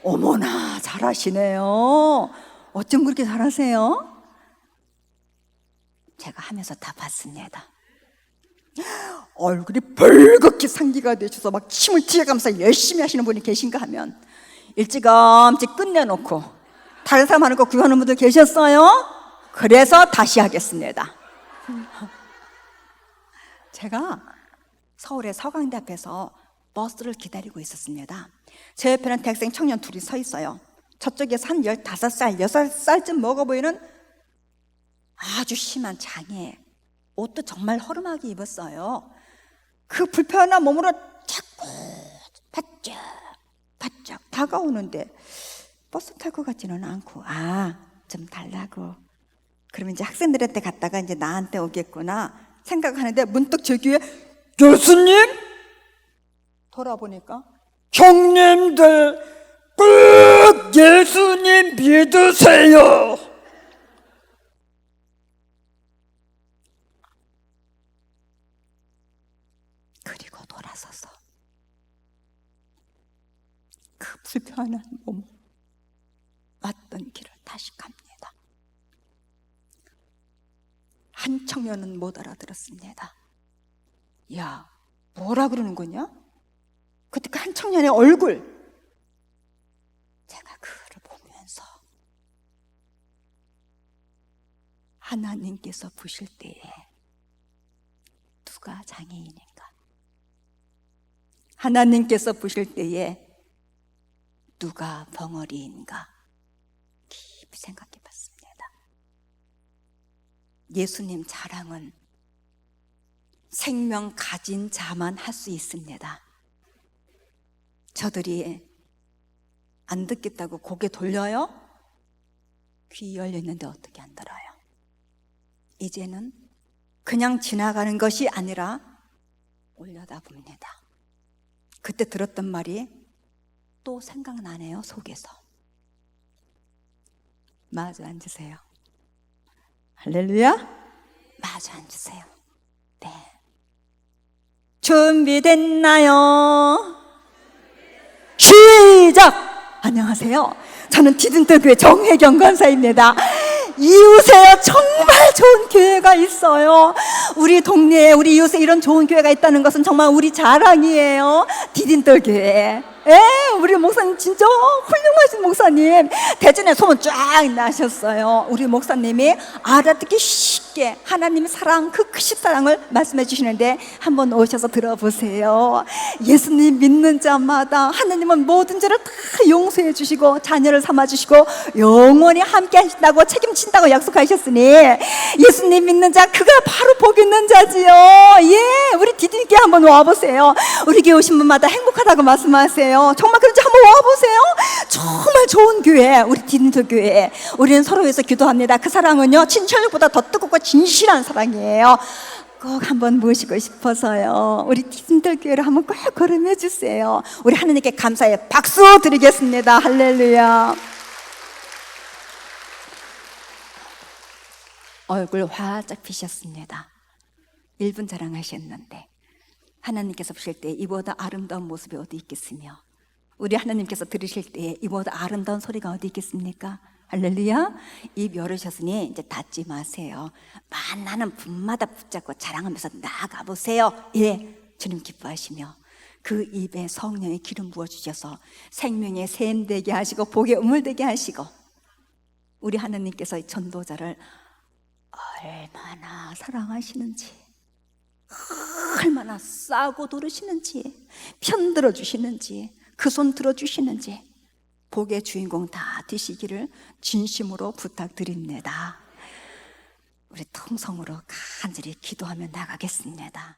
어머나 잘하시네요. 어쩜 그렇게 잘하세요? 제가 하면서 다 봤습니다. 얼굴이 벌겋게 상기가 되셔서 막 침을 튀어가면서 열심히 하시는 분이 계신가 하면 일찌감치 끝내놓고 다른 사람 하는 거 구하는 분들 계셨어요? 그래서 다시 하겠습니다. 제가 서울의 서강대 앞에서 버스를 기다리고 있었습니다. 제 옆에는 대학생 청년 둘이 서 있어요. 저쪽에서 한 15살, 6살쯤 먹어 보이는 아주 심한 장애, 옷도 정말 허름하게 입었어요. 그 불편한 몸으로 자꾸 바짝 다가오는데 버스 탈 것 같지는 않고, 좀 달라고, 그러면 이제 학생들한테 갔다가 이제 나한테 오겠구나 생각하는데 문득 제 귀에 교수님? 돌아보니까 형님들 꼭 예수님 믿으세요. 그리고 돌아서서 그 불편한 몸 왔던 길을 다시 갑니다. 한 청년은 못 알아들었습니다. 야, 뭐라 그러는 거냐? 그때 그 한 청년의 얼굴, 제가 그를 보면서 하나님께서 보실 때에 누가 장애인인가? 하나님께서 보실 때에 누가 벙어리인가? 깊이 생각해 봤습니다. 예수님 자랑은 생명 가진 자만 할 수 있습니다. 저들이 안 듣겠다고 고개 돌려요? 귀 열렸는데 어떻게 안 들어요? 이제는 그냥 지나가는 것이 아니라 올려다봅니다. 그때 들었던 말이 또 생각나네요. 속에서. 마주 앉으세요. 할렐루야. 마주 앉으세요. 네. 준비됐나요? 시작! 안녕하세요. 저는 디든터교회 정혜경 권사입니다. 이웃에 정말 좋은 교회가 있어요. 우리 동네에, 우리 이웃에 이런 좋은 교회가 있다는 것은 정말 우리 자랑이에요. 디든터교회. 우리 목사님 진짜 훌륭하신 목사님. 대전에 소문 쫙 나셨어요. 우리 목사님이 알아듣기 쉽게 하나님의 사랑, 그 크신 사랑을 말씀해 주시는데 한번 오셔서 들어보세요. 예수님 믿는 자마다 하나님은 모든 죄를 다 용서해 주시고 자녀를 삼아 주시고 영원히 함께 하신다고 책임진다고 약속하셨으니 예수님 믿는 자, 그가 바로 복 있는 자지요. 우리 디딘께 한번 와보세요. 우리 교회 오신 분마다 행복하다고 말씀하세요. 정말 그런지 한번 와보세요. 정말 좋은 교회, 우리 디딘터 교회. 우리는 서로 위해서 기도합니다. 그 사랑은요, 친척보다 더 뜨겁고 진실한 사랑이에요. 꼭 한번 모시고 싶어서요. 우리 디딘터 교회를 한번 꼭 걸음해 주세요. 우리 하나님께 감사의 박수 드리겠습니다. 할렐루야. 얼굴 활짝 피셨습니다. 1분 자랑하셨는데 하나님께서 보실 때 이보다 아름다운 모습이 어디 있겠으며 우리 하나님께서 들으실 때 이보다 아름다운 소리가 어디 있겠습니까? 할렐루야. 입 열으셨으니 이제 닫지 마세요. 만나는 분마다 붙잡고 자랑하면서 나아가 보세요. 주님 기뻐하시며 그 입에 성령의 기름 부어주셔서 생명의 샘되게 하시고 복의 우물되게 하시고 우리 하나님께서 전도자를 얼마나 사랑하시는지, 얼마나 싸고 도르시는지, 편들어 주시는지, 그 손 들어주시는지 복의 주인공 다 되시기를 진심으로 부탁드립니다. 우리 통성으로 간절히 기도하며 나가겠습니다.